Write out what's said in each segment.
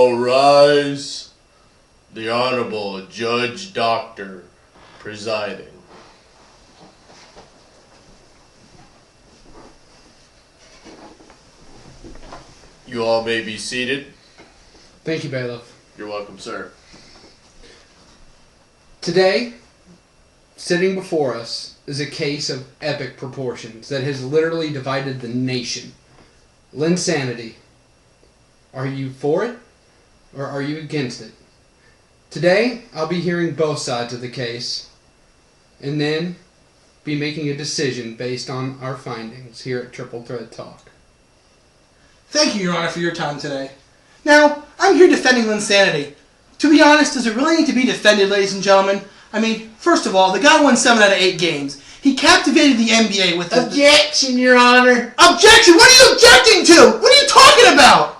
All rise. The Honorable Judge Doctor presiding. You all may be seated. Thank you, Bailiff. You're welcome, sir. Today, sitting before us is a case of epic proportions that has literally divided the nation. Linsanity. Are you for it, or are you against it? Today, I'll be hearing both sides of the case, and then be making a decision based on our findings here at Triple Threat Talk. Thank you, Your Honor, for your time today. Now, I'm here defending Linsanity. To be honest, does it really need to be defended, ladies and gentlemen? I mean, first of all, the guy won 7 out of 8 games. He captivated the NBA with the... Objection, Your Honor! Objection? What are you objecting to? What are you talking about?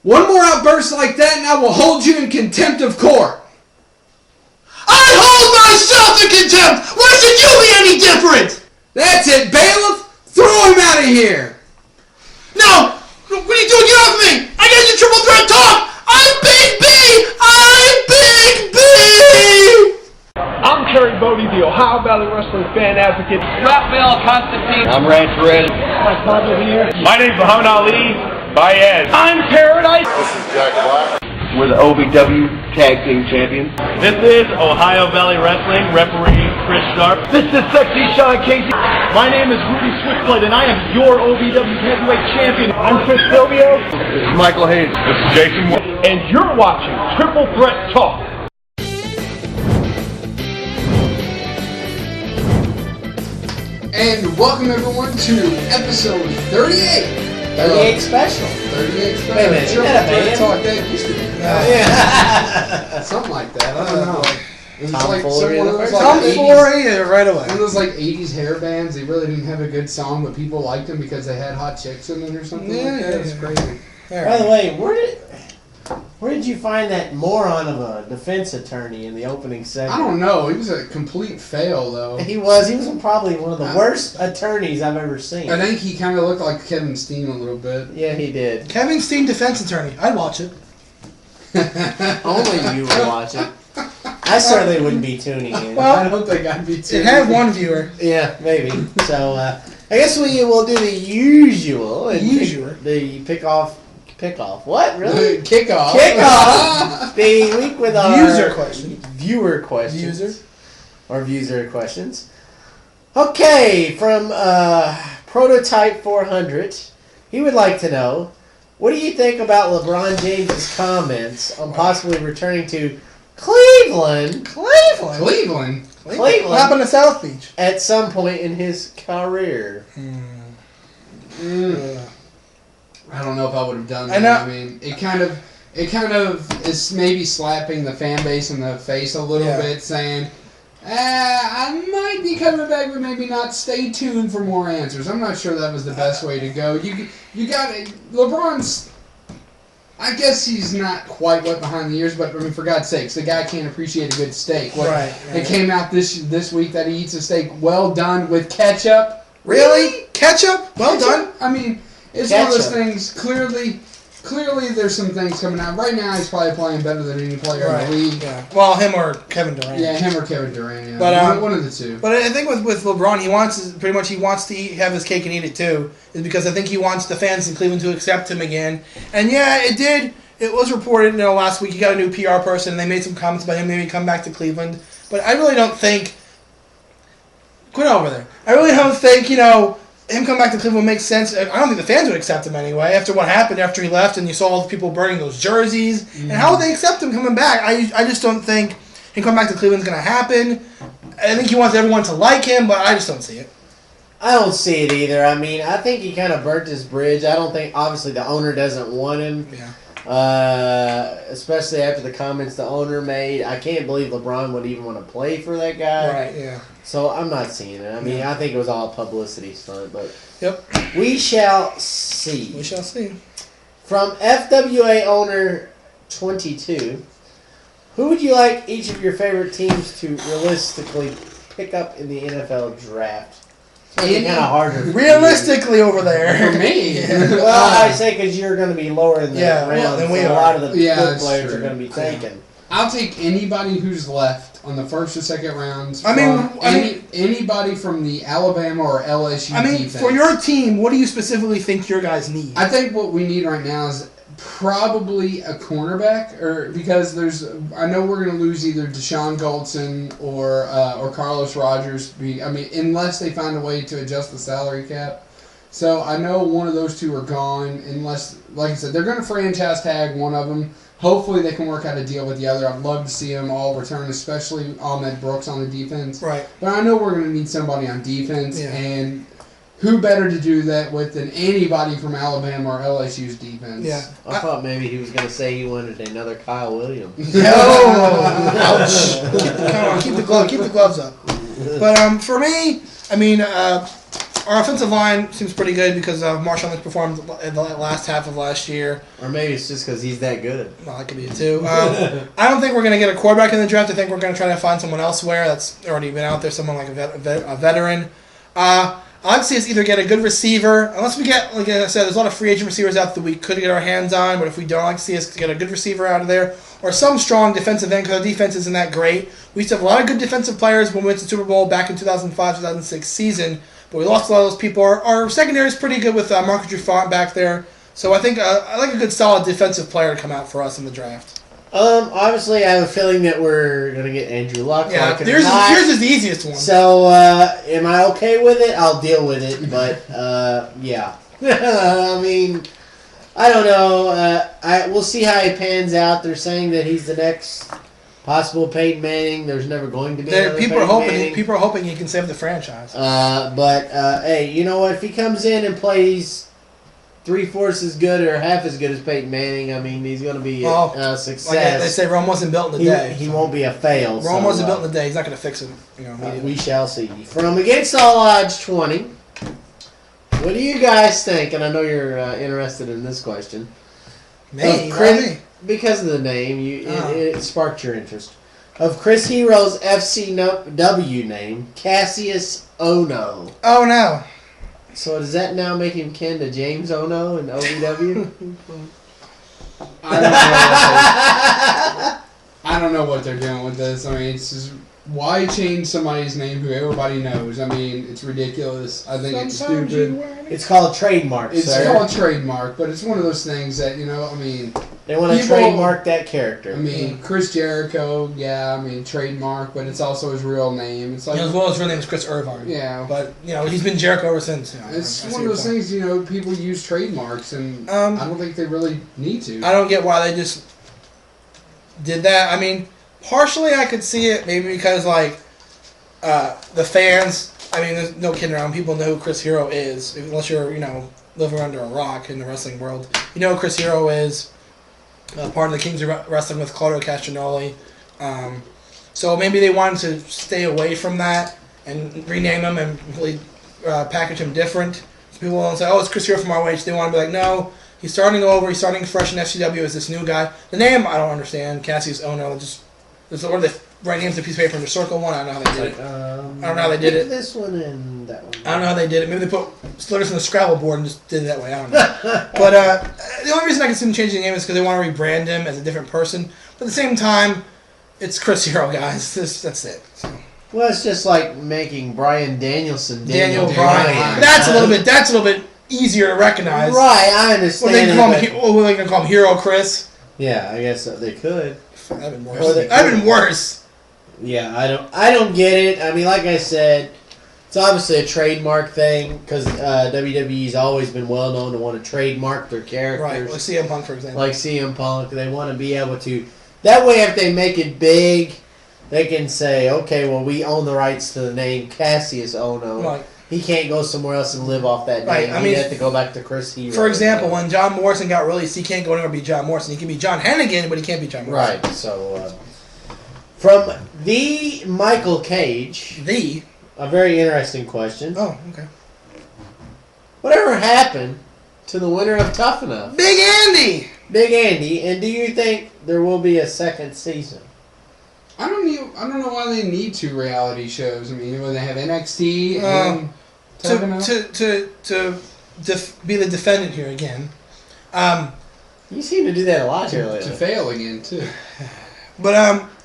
One more outburst like that and I will hold you in contempt of court. I hold myself in contempt! Why should you be any different? That's it, Bailiff! Throw him out of here! No! What are you doing? Get off me! I got your Triple Threat Talk! I'm Big B! I'm Big B! I'm Terry Bohe, the Ohio Valley Wrestling fan advocate. Raphael Constantine. I'm Rand Perez. Mike Pablo here. My name's Muhammad Ali. Baez. I'm Paradise. This is Jack Black. We're the OVW Tag Team Champions. This is Ohio Valley Wrestling referee Chris Sharp. This is Sexy Sean Casey. My name is Rudy Switchblade, and I am your OVW Heavyweight Champion. I'm Chris Silvio. This is Michael Hayes. This is Jason Moore. And you're watching Triple Threat Talk. And welcome everyone to episode 38. 38 special. 38 special. Wait a minute, isn't that a band? Talk that used to be. Yeah. Something like that. I don't know. It was Tom like Foley one of those Tom like 80s, Foley, right away. one of those like 80s hair bands. They really didn't have a good song, but people liked them because they had hot chicks in it or something like that. It was crazy. By the way, where did you find that moron of a defense attorney in the opening segment? I don't know. He was a complete fail, though. He was probably one of the worst attorneys I've ever seen. I think he kind of looked like Kevin Steen a little bit. Yeah, he did. Kevin Steen, defense attorney. I'd watch it. Only you would watch it. I certainly wouldn't be tuning in. Well, I don't think I'd be too. It had one viewer. Yeah, maybe. So, I guess we will do the usual. The pick-off. What? Really? Kickoff. Kickoff! The week with our... Viewer questions. Or viewer questions. Okay, from Prototype 400, he would like to know, what do you think about LeBron James' comments on possibly returning to Cleveland? Cleveland. What happened to South Beach? At some point in his career. I don't know if I would have done that. I mean, it kind of is maybe slapping the fan base in the face a little bit, saying, I might be coming back, but maybe not. Stay tuned for more answers. I'm not sure that was the best way to go. You got LeBron's. I guess he's not quite wet behind the ears, but I mean, for God's sakes, the guy can't appreciate a good steak. Right. It came out this week that he eats a steak well done with ketchup. Really? Ketchup? Well done. I mean, it's one of those things. Clearly, there's some things coming out. Right now, he's probably playing better than any player in the league. Yeah. Well, him or Kevin Durant. Yeah, him or Kevin Durant. Yeah. But one of the two. But I think with LeBron, he wants to have his cake and eat it too. Is because I think he wants the fans in Cleveland to accept him again. And yeah, it did. It was reported, last week he got a new PR person, and they made some comments about him maybe come back to Cleveland. But I really don't think. Quit over there. I really don't think him coming back to Cleveland makes sense. I don't think the fans would accept him anyway after what happened after he left and you saw all the people burning those jerseys. Mm-hmm. And how would they accept him coming back? I just don't think him coming back to Cleveland's going to happen. I think he wants everyone to like him, but I just don't see it. I don't see it either. I mean, I think he kind of burnt his bridge. I don't think, obviously, the owner doesn't want him. Yeah. Especially after the comments the owner made. I can't believe LeBron would even want to play for that guy. Right, yeah. So I'm not seeing it. I mean, I think it was all publicity stunt, but yep. We shall see. We shall see. From FWA owner 22, who would you like each of your favorite teams to realistically pick up in the NFL draft? kind of harder. Realistically, over there. For me. Well, I say because you're going to be lower in the round than we so are. a lot of the good that's players true. are going to be taken. I'll take anybody who's left on the first or second rounds. Anybody from the Alabama or LSU defense. For your team, what do you specifically think your guys need? I think what we need right now is probably a cornerback, because I know we're going to lose either Deshaun Goldson or Carlos Rogers. Unless they find a way to adjust the salary cap. So I know one of those two are gone. Unless, like I said, they're going to franchise tag one of them. Hopefully they can work out a deal with the other. I'd love to see them all return, especially Ahmed Brooks on the defense. Right. But I know we're going to need somebody on defense, Yeah. and who better to do that with than anybody from Alabama or LSU's defense? Yeah. I thought maybe he was going to say he wanted another Kyle Williams. Ouch! Come on, keep the gloves up. But for me, our offensive line seems pretty good because Marshawn Lynch performed in the last half of last year. Or maybe it's just because he's that good. Well, that could be it too. I don't think we're going to get a quarterback in the draft. I think we're going to try to find someone elsewhere that's already been out there, someone like a veteran. I'd like to see us either get a good receiver, unless we get, like I said, there's a lot of free agent receivers out that we could get our hands on, but if we don't, I'd like to see us get a good receiver out of there, or some strong defensive end, because our defense isn't that great. We used to have a lot of good defensive players when we went to the Super Bowl back in 2005-2006 season, but we lost a lot of those people. Our secondary is pretty good with Marcus Trufant back there, so I think I like a good solid defensive player to come out for us in the draft. Obviously, I have a feeling that we're going to get Andrew Luck. Yeah, yours is the easiest one. So, am I okay with it? I'll deal with it, but, yeah. I don't know. We'll see how he pans out. They're saying that he's the next possible Peyton Manning. There's never going to be another people Peyton are hoping he can save the franchise. Hey, you know what? If he comes in and plays 3/4 as good or half as good as Peyton Manning, he's going to be a success. Like they say, Rome wasn't built in a day. He won't be a fail. Rome wasn't built in a day. He's not going to fix it. We shall see. From Against All Odds 20, what do you guys think? And I know you're interested in this question. Me? Because of the name, it sparked your interest. Of Chris Hero's FCW name, Cassius Ono. Oh, no. So does that now make him kin to James Ono and OVW? I don't know what they're doing with this. It's just, why change somebody's name who everybody knows? It's ridiculous. I think it's stupid. It's called a trademark, It's sir. called a trademark, but it's one of those things that, they want to trademark that character. Chris Jericho, trademark, but it's also his real name. It's like, his real name is Chris Irvine. Yeah. But, he's been Jericho ever since. It's one of those things, people use trademarks, and I don't think they really need to. I don't get why they just did that. Partially I could see it, maybe because, the fans, there's no kidding around. People know who Chris Hero is, unless you're, living under a rock in the wrestling world. You know who Chris Hero is. Part of the Kings of Wrestling with Claudio Castagnoli. So maybe they wanted to stay away from that and rename him and really package him different. So people won't say, oh, it's Chris Hero from ROH. They want to be like, no, he's starting over. He's starting fresh in FCW as this new guy. The name, I don't understand. Cassius Ono. Or they write names on a piece of paper and just circle one. I don't know how they did it. I don't know how they did it. This one and that one. I don't know how they did it. Maybe they put letters on the Scrabble board and just did it that way. I don't know. But the only reason I can see them changing the name is because they want to rebrand him as a different person. But at the same time, it's Chris Hero, guys. That's it. So. Well, it's just like making Bryan Danielson Daniel Bryan. That's a little bit easier to recognize. Right, I understand. Well, they can call him Hero Chris. Yeah, I guess they could. That'd been worse. Yeah, I don't get it. Like I said, it's obviously a trademark thing because WWE's always been well known to want to trademark their characters. Right, like CM Punk, for example. Like CM Punk, they want to be able to. That way, if they make it big, they can say, okay, well, we own the rights to the name Cassius Ono. Right. He can't go somewhere else and live off that name. Right. He'd have to go back to Chris Hero. For example, when John Morrison got released, he can't go anywhere and be John Morrison. He can be John Hennigan, but he can't be John Morrison. Right, so from the Michael Cage, a very interesting question. Oh, okay. Whatever happened to the winner of Tough Enough? Big Andy! And do you think there will be a second season? I don't know why they need two reality shows. When they have NXT and be the defendant here again. You seem to do that a lot here lately. To fail again too. But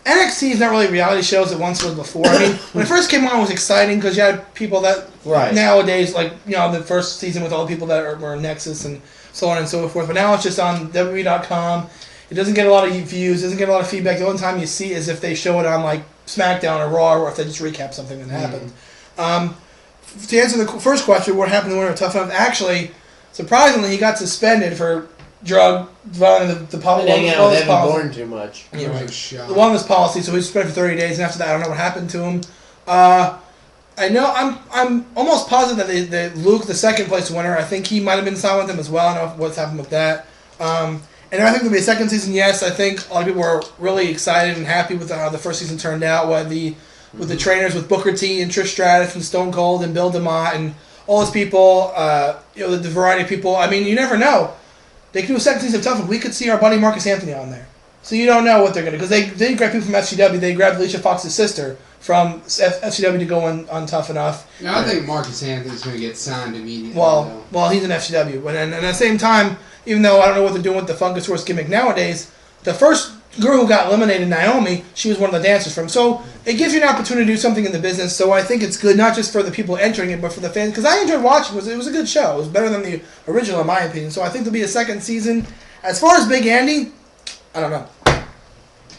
NXT is not really reality shows it once was before. I mean, when it first came on, it was exciting because you had people that nowadays, like, you know, the first season with all the people that were Nexus and so on and so forth. But now it's just on WWE.com. It doesn't get a lot of views, doesn't get a lot of feedback. The only time you see is if they show it on, like, SmackDown or Raw, or if they just recap something that happened. To answer the first question, what happened to Winner of Tough Enough? Actually, surprisingly, he got suspended for violating the policy. They haven't born too much. Yeah, right. The wellness policy, so he was suspended for 30 days, and after that, I don't know what happened to him. I know I'm almost positive that Luke, the second place winner, I think he might have been signed with them as well. I don't know what's happened with that. And I think there'll be a second season. Yes, I think a lot of people were really excited and happy with how the first season turned out. With the trainers, with Booker T and Trish Stratus and Stone Cold and Bill DeMott and all those people, the variety of people. I mean, you never know. They could do a second season of Tough Enough. We could see our buddy Marcus Anthony on there. So you don't know what they're going to do. Because they grab people from FCW. They grabbed Alicia Fox's sister from FCW to go on Tough Enough. Now, I think Marcus Anthony's going to get signed immediately. Well, he's in FCW. And at the same time, even though I don't know what they're doing with the Funkasaurus gimmick nowadays, the first girl who got eliminated, Naomi, she was one of the dancers from. So it gives you an opportunity to do something in the business. So I think it's good, not just for the people entering it, but for the fans. Because I enjoyed watching it. It was a good show. It was better than the original, in my opinion. So I think there'll be a second season. As far as Big Andy, I don't know.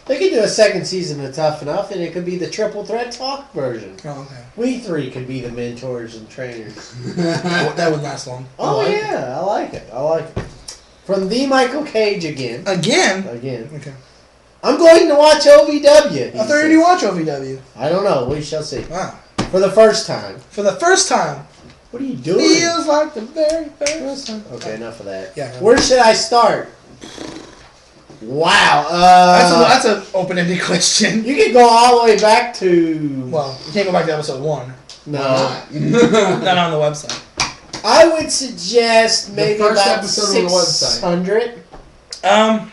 They could do a second season of Tough Enough, and it could be the Triple Threat Talk version. Oh, okay. We three could be the mentors and trainers. That would last long. Oh, I like it. From the Michael Cage again. Again? Okay. I'm going to watch OVW. I thought you already watched OVW. I don't know. We shall see. Wow. For the first time. What are you doing? Feels like the very first time. Okay, enough of that. Yeah. Where should I start? Wow. That's an open-ended question. You can go all the way back to... Well, you can't go back to episode 1. No. Not on the website. I would suggest maybe the first about episode on the website. 600.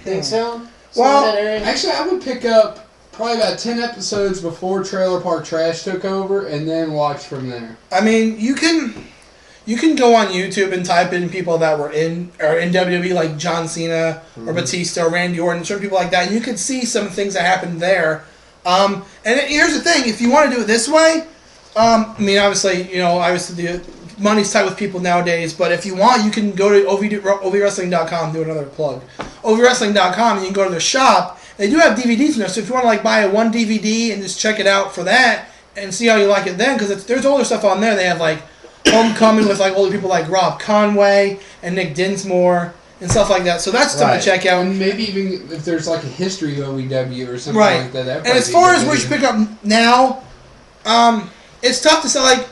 Think so? Well, actually, I would pick up probably about 10 episodes before Trailer Park Trash took over, and then watch from there. I mean, you can go on YouTube and type in people that were in WWE, like John Cena or Batista or Randy Orton, certain people like that, and you can see some things that happened there. And here's the thing: if you want to do it this way, I mean, obviously, the money's tight with people nowadays, but if you want, you can go to OVWrestling.com, do another plug. OVWrestling.com, and you can go to their shop. They do have DVDs in there, so if you want to buy one DVD and just check it out for that and see how you like it then, because there's older stuff on there. They have Homecoming with older people like Rob Conway and Nick Dinsmore and stuff like that. So that's stuff to check out. And maybe even if there's a history of OVW or something like that. And as far as what you pick up now, it's tough to say.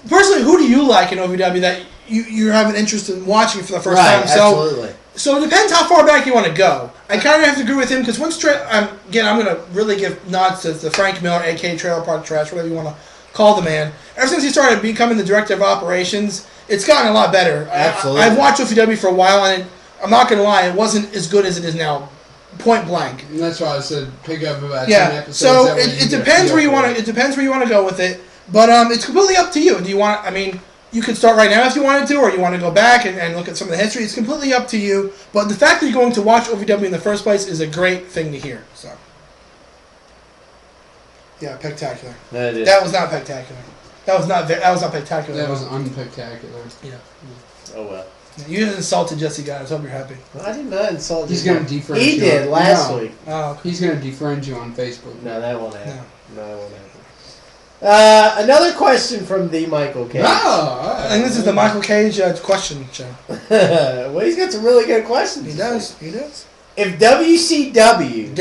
Personally, who do you like in OVW that you have an interest in watching for the first time? Absolutely. So it depends how far back you want to go. I kind of have to agree with him because I'm going to really give nods to Frank Miller, a.k.a. Trailer Park Trash, whatever you want to call the man. Ever since he started becoming the director of operations, it's gotten a lot better. Absolutely. I've watched OVW for a while, and I'm not going to lie, it wasn't as good as it is now. Point blank. And that's why I said pick up about 10 episodes. So it depends where you want to. It depends where you want to go with it. But it's completely up to you. Do you want? I mean, you could start right now if you wanted to, or you want to go back and look at some of the history. It's completely up to you. But the fact that you're going to watch OVW in the first place is a great thing to hear. So, yeah, spectacular. That was not spectacular. That was not spectacular. That was unspectacular. Yeah. Oh well. You just insulted Jesse guys. I hope you're happy. Well, I did not insult. He's going to defriend you. He did last week. Oh, okay. He's going to defriend you on Facebook. No, that won't happen. No, that won't happen. Another question from the Michael Cage. Oh, and this is the Michael Cage question show. Well, he's got some really good questions. He does. If WCW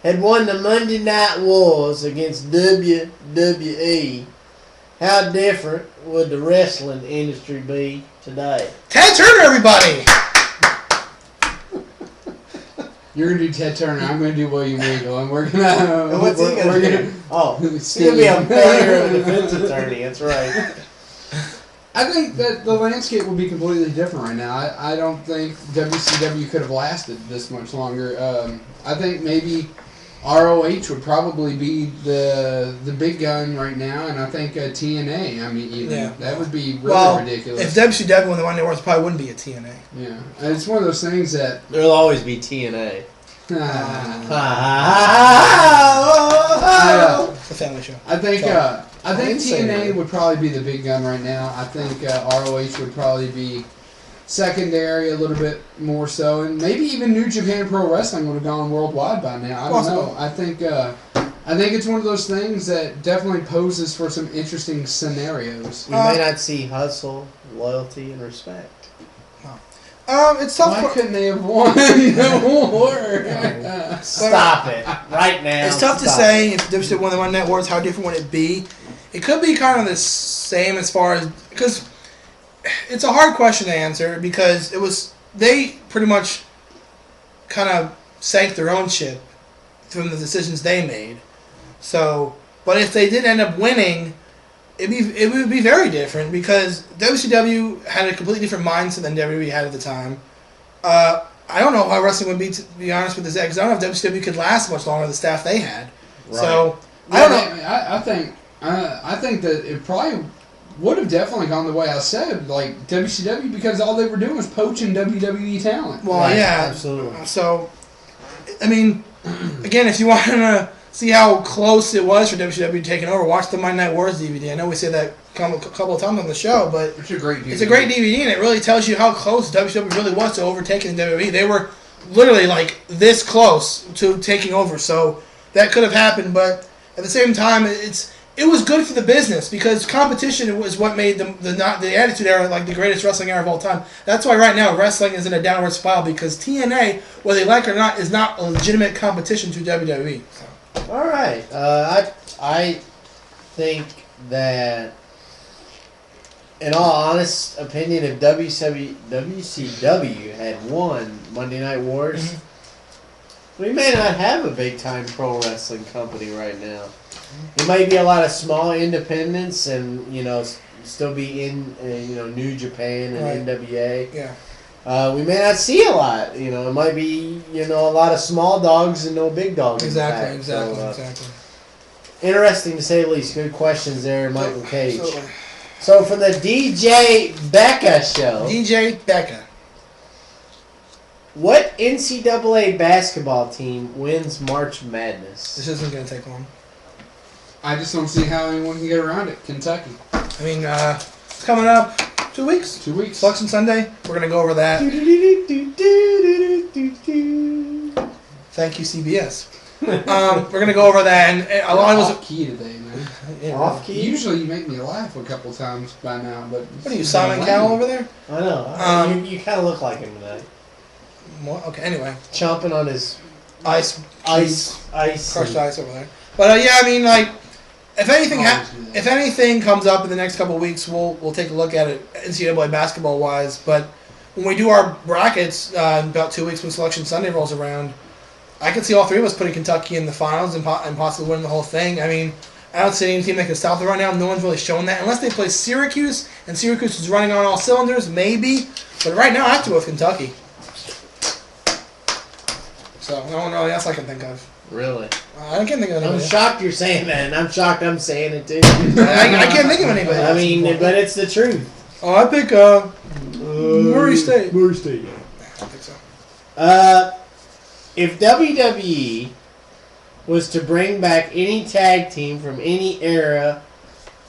had won the Monday Night Wars against WWE, how different would the wrestling industry be today? Ted Turner, everybody! You're going to do Ted Turner, I'm going to do William Regal, and we're going to... What's he going to do? Oh, he's going to be a player of a defense attorney, that's right. I think that the landscape will be completely different right now. I don't think WCW could have lasted this much longer. I think maybe ROH would probably be the big gun right now, and I think TNA. I mean, that would be really ridiculous. If WCW won the Monday Wars, probably wouldn't be a TNA. Yeah, and it's one of those things that there'll always be TNA. It's a family show. I think TNA would probably be the big gun right now. I think ROH would probably be secondary a little bit more so, and maybe even New Japan Pro Wrestling would have gone worldwide by now. I don't know. I think it's one of those things that definitely poses for some interesting scenarios. We may not see hustle, loyalty, and respect. It's tough. Why couldn't they have won more? Stop it right now. It's tough to say if WWE won the Monday Night Wars, how different would it be? It could be kind of the same as far as, because it's a hard question to answer, because they pretty much kind of sank their own ship from the decisions they made. So, but if they did end up winning, it would be very different, because WCW had a completely different mindset than WWE had at the time. I don't know how wrestling would be, to be honest with this, because I don't know if WCW could last much longer with the staff they had. Right. So I don't know. I think that it probably would have definitely gone the way I said, like WCW, because all they were doing was poaching WWE talent. Well, right, yeah, absolutely. So, I mean, again, if you want to see how close it was for WCW taking over, watch the Monday Night Wars DVD. I know we say that a couple of times on the show, but it's a great DVD. It's a great DVD, and it really tells you how close WCW really was to overtaking the WWE. They were literally like this close to taking over, so that could have happened. But at the same time, it was good for the business, because competition was what made the Attitude Era like the greatest wrestling era of all time. That's why right now wrestling is in a downward spiral, because TNA, whether they like it or not, is not a legitimate competition to WWE. So. All right. I think that, in all honest opinion, if WCW had won Monday Night Wars, we may not have a big-time pro wrestling company right now. There might be a lot of small independents, and still be in New Japan and NWA. Yeah. We may not see a lot. It might be a lot of small dogs and no big dogs. Exactly. Interesting to say the least. Good questions there, Michael Cage. So from the DJ Becca show. DJ Becca. What NCAA basketball team wins March Madness? This isn't going to take long. I just don't see how anyone can get around it. Kentucky. I mean, it's coming up 2 weeks. 2 weeks. Selection Sunday. We're going to go over that. Thank you, CBS. We're going to go over that. And a lot was off key today, man. Off key? Usually you make me laugh a couple times by now, but what are you, Simon Cowell over there? I know. You kind of look like him today. What? Okay. Anyway, chomping on his ice, crushed ice over there. But yeah, I mean, like, if anything comes up in the next couple of weeks, we'll take a look at it NCAA basketball wise. But when we do our brackets in about 2 weeks when Selection Sunday rolls around, I can see all three of us putting Kentucky in the finals and possibly winning the whole thing. I mean, I don't see any team that can stop them right now. No one's really shown that unless they play Syracuse, and Syracuse is running on all cylinders, maybe. But right now, I have to go with Kentucky. So no one really else I can think of. Really? I can't think of anybody. I'm shocked you're saying that, and I'm shocked I'm saying it too. I can't think of anybody. I mean, but it's the truth. Oh, I pick Murray State. Murray State. I don't think so. If WWE was to bring back any tag team from any era,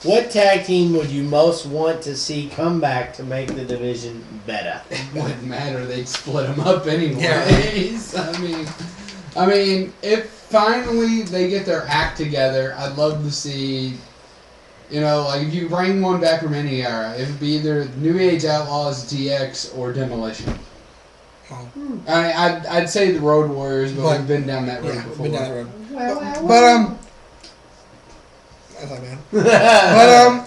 what tag team would you most want to see come back to make the division better? It wouldn't matter. They'd split them up anyways. Yeah. I mean, if finally they get their act together, I'd love to see, like if you bring one back from any era, it would be either New Age Outlaws, DX, or Demolition. Oh. I'd say the Road Warriors, but we've been down that road before. Been down that road. But that's not bad. But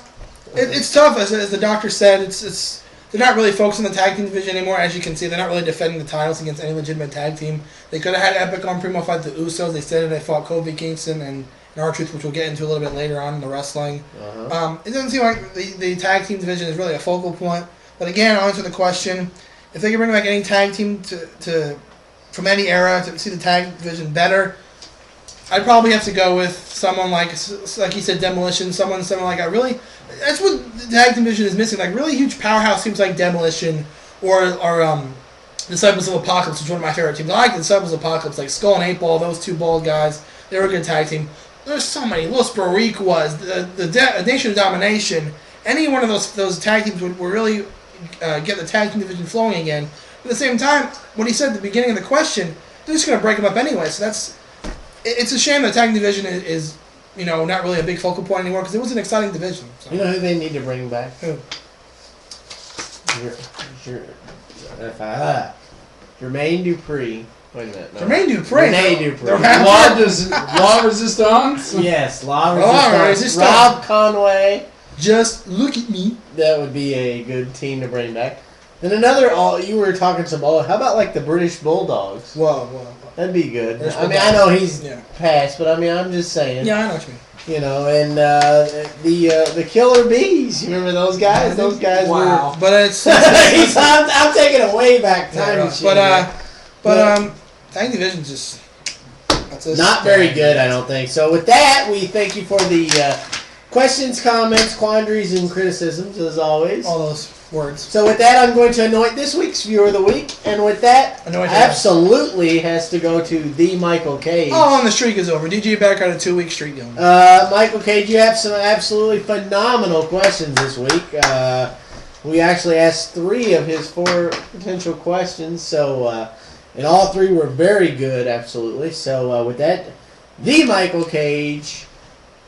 it's tough, as the doctor said. It's they're not really focused on the tag team division anymore. As you can see, they're not really defending the titles against any legitimate tag team. They could have had Epic on Primo fight the Usos. They said they fought Kofi Kingston and R-Truth, which we'll get into a little bit later on in the wrestling. It doesn't seem like the tag team division is really a focal point. But again, I'll answer the question. If they can bring back any tag team from any era to see the tag division better, I'd probably have to go with someone like he said, Demolition. Someone like that. Really, that's what the tag division is missing. Like really huge powerhouse teams like Demolition or Disciples of Apocalypse, which is one of my favorite teams. I like the Disciples of Apocalypse, like Skull and 8-Ball. Those two bald guys, they were a good tag team. There's so many. Los Boricuas, the Nation of Domination. Any one of those tag teams would really get the tag team division flowing again. At the same time, what he said at the beginning of the question, they're just going to break them up anyway. So it's a shame the tag division is not really a big focal point anymore because it was an exciting division. So. You know who they need to bring back? Who? Jermaine Dupri. Wait a minute. No. Jermaine Dupri. Rene Dupri. La Resistance? Yes, La Resistance. Rob Conway. Just look at me. That would be a good team to bring back. And another, you were talking some, how about like the British Bulldogs? Whoa. That'd be good. I know he's passed, but I'm just saying. Yeah, I know what you mean. And the Killer Bees. You remember those guys? Those guys wow. were. But it's I'm taking a way back time machine. But tag division's just not very good, I don't think. So with that, we thank you for the questions, comments, quandaries, and criticisms as always. All those words. So with that, I'm going to anoint this week's Viewer of the Week, and with that, absolutely has to go to the Michael Cage. Oh, and the streak is over. DJ back on a 2-week streak going. Michael Cage, you have some absolutely phenomenal questions this week. We actually asked 3 of his 4 potential questions, so and all 3 were very good, absolutely. So with that, the Michael Cage.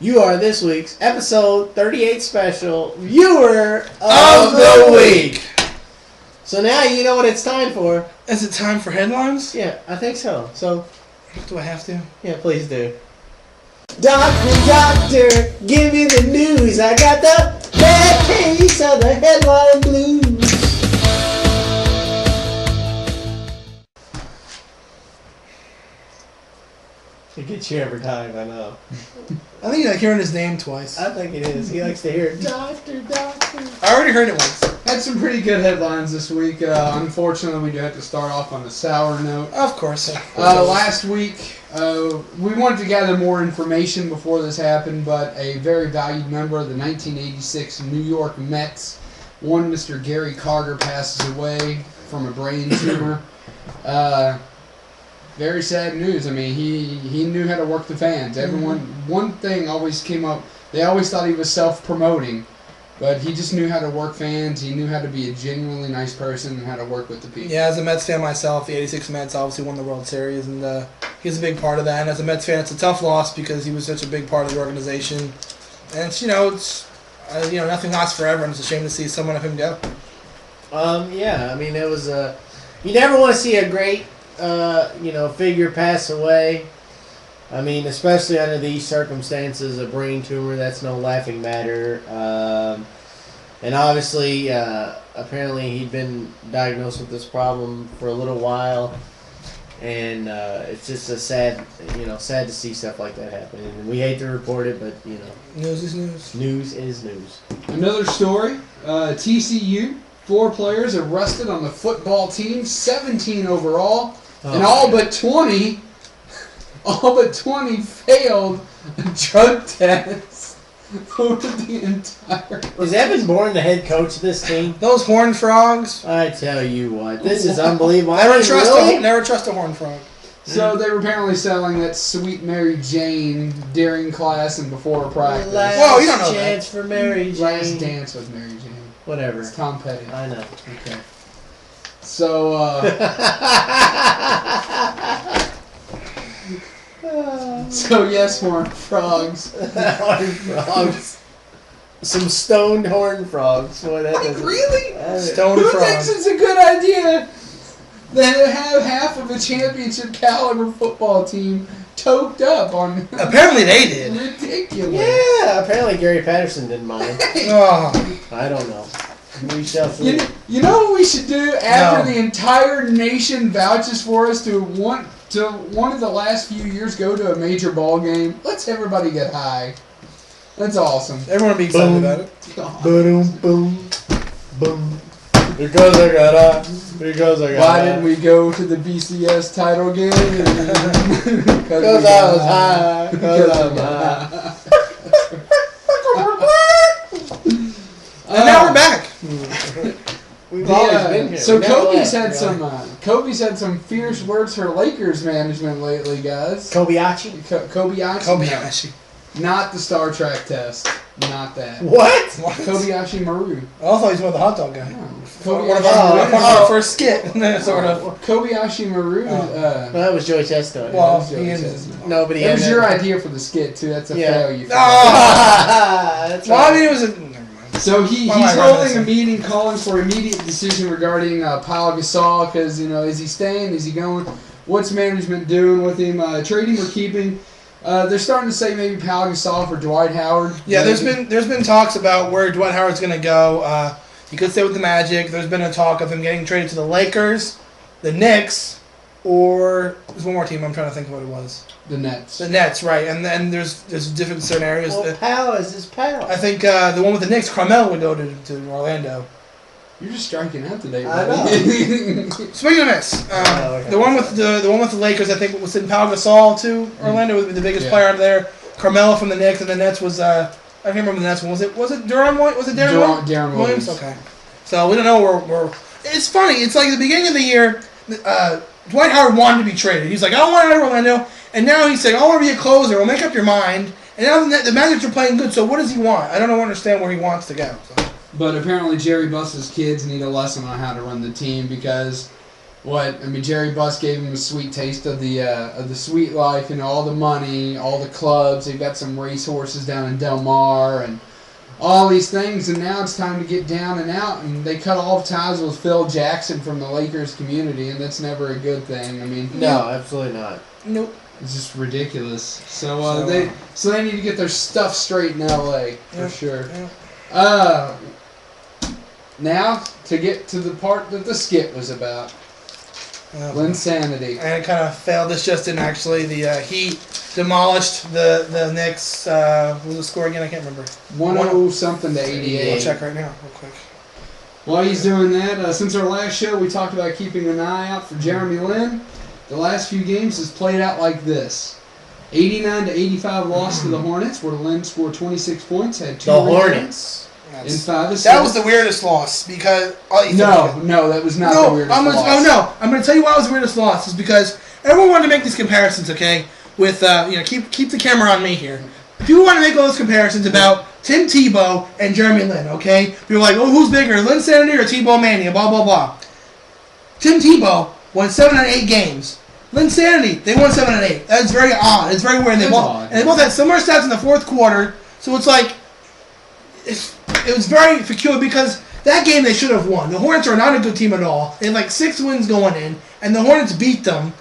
You are this week's episode 38 special Viewer of the Week. So now you know what it's time for. Is it time for headlines? Yeah, I think so. So, do I have to? Yeah, please do. Doctor, give me the news. I got the bad case of the headline blues. It gets you every time, I know. I think you like hearing his name twice. I think it is. He likes to hear it. Doctor. I already heard it once. Had some pretty good headlines this week. Unfortunately, we do have to start off on a sour note. Of course. Last week, we wanted to gather more information before this happened, but a very valued member of the 1986 New York Mets, one Mr. Gary Carter, passes away from a brain tumor. Very sad news. I mean, he knew how to work the fans. Everyone, one thing always came up. They always thought he was self-promoting, but he just knew how to work fans. He knew how to be a genuinely nice person and how to work with the people. Yeah, as a Mets fan myself, the 86 Mets obviously won the World Series, and he's a big part of that. And as a Mets fan, it's a tough loss because he was such a big part of the organization. And it's nothing lasts forever, and it's a shame to see someone of him go. Yeah, I mean, it was you never want to see a great figure pass away. I mean, especially under these circumstances, a brain tumor, that's no laughing matter. And obviously, apparently he'd been diagnosed with this problem for a little while. And it's just sad to see stuff like that happen. And we hate to report it, but, News is news. News is news. Another story, TCU, 4 players arrested on the football team, 17 overall. And all but 20 failed a drug test over the entire. Is Evan Bourne the head coach of this team? Those horned frogs. I tell you what, this is unbelievable. Never trust a horned frog. So they were apparently selling that Sweet Mary Jane during class and before practice. Whoa, you don't know chance for Mary Jane. Last Dance with Mary Jane. Whatever. It's Tom Petty. I know. Okay. So, so yes, horned frogs. Horned frogs. Some stoned horned frogs. Boy, that doesn't... Really? Stoned Who frogs. thinks it's a good idea that have half of a championship caliber football team toked up on? Apparently they did. Ridiculous. Yeah, apparently Gary Patterson didn't mind. Oh. I don't know. We shall see. You know what we should do after the entire nation vouches for us to one of the last few years go to a major ball game? Let's everybody get high. That's awesome. Everyone be excited about it. Boom, boom, boom. Because I got Because why didn't we go to the BCS title game? Because I was high. Because I'm high. And now we're back. We've always been here. So Kobe's had some fierce words for Lakers management lately, guys. Kobayashi? Kobayashi. No, not the Star Trek test. Not that. What? Kobayashi Maru. I thought he was one of the hot dog guy. No. One of our first skit, sort of. Kobayashi Maru. Well, that was Joey Chestnut. Well, nobody. That was your idea for the skit too. That's a failure. That's well, I mean, it was a. Never mind. So he's holding a meeting, calling for immediate decision regarding Pau Gasol because is he staying? Is he going? What's management doing with him? Trading or keeping? They're starting to say maybe Pau Gasol for Dwight Howard. Yeah, there's been talks about where Dwight Howard's going to go. He could stay with the Magic. There's been a talk of him getting traded to the Lakers, the Knicks, or there's one more team. I'm trying to think of what it was. The Nets. The Nets, right? And then there's different scenarios. Well, Pau is his pal. I think the one with the Knicks, Carmelo, would go to Orlando. You're just striking out today, I know. Speaking of this, the one with the Lakers, I think was in Pau Gasol to Orlando would be the biggest player out there. Carmelo from the Knicks, and the Nets was I can't remember the Nets one. Was it Durham? Was it Darren Williams? Okay. So we don't know where. It's funny. It's like at the beginning of the year, Dwight Howard wanted to be traded. He's like, I don't want to go to Orlando, and now he's saying, I want to be a closer. Well, make up your mind. And now the Magic are playing good. So what does he want? I don't understand where he wants to go. So. But apparently Jerry Buss's kids need a lesson on how to run the team because Jerry Buss gave him a sweet taste of the sweet life and all the money, all the clubs. They've got some racehorses down in Del Mar and all these things, and now it's time to get down and out. And they cut all ties with Phil Jackson from the Lakers community, and that's never a good thing. I mean, no, absolutely not. Nope. It's just ridiculous. So they need to get their stuff straight in L.A. for sure. Yeah. Now, to get to the part that the skit was about. Linsanity. And it kind of failed. This just didn't actually. The Heat demolished the Knicks. What was the score again? I can't remember. 100-something to 88. I'll check right now, real quick. While he's doing that, since our last show, we talked about keeping an eye out for Jeremy Lin. The last few games has played out like this. 89-85 loss to the Hornets, where Lin scored 26 points, had 2 rebounds. Hornets. And 5 assists. That was the weirdest loss because no, that was not the weirdest loss. I'm going to tell you why it was the weirdest loss is because everyone wanted to make these comparisons, okay? With keep the camera on me here. People want to make all those comparisons about Tim Tebow and Jeremy Lin, okay? People are like, oh, who's bigger, Linsanity or Tebow Mania? Blah blah blah. Tim Tebow won 7 out of 8 games. Linsanity, they won 7 out of 8. That's very odd. It's very weird. They both had similar stats in the fourth quarter, so it's like. It was very peculiar because that game they should have won. The Hornets are not a good team at all. They had like 6 wins going in, and the Hornets beat them.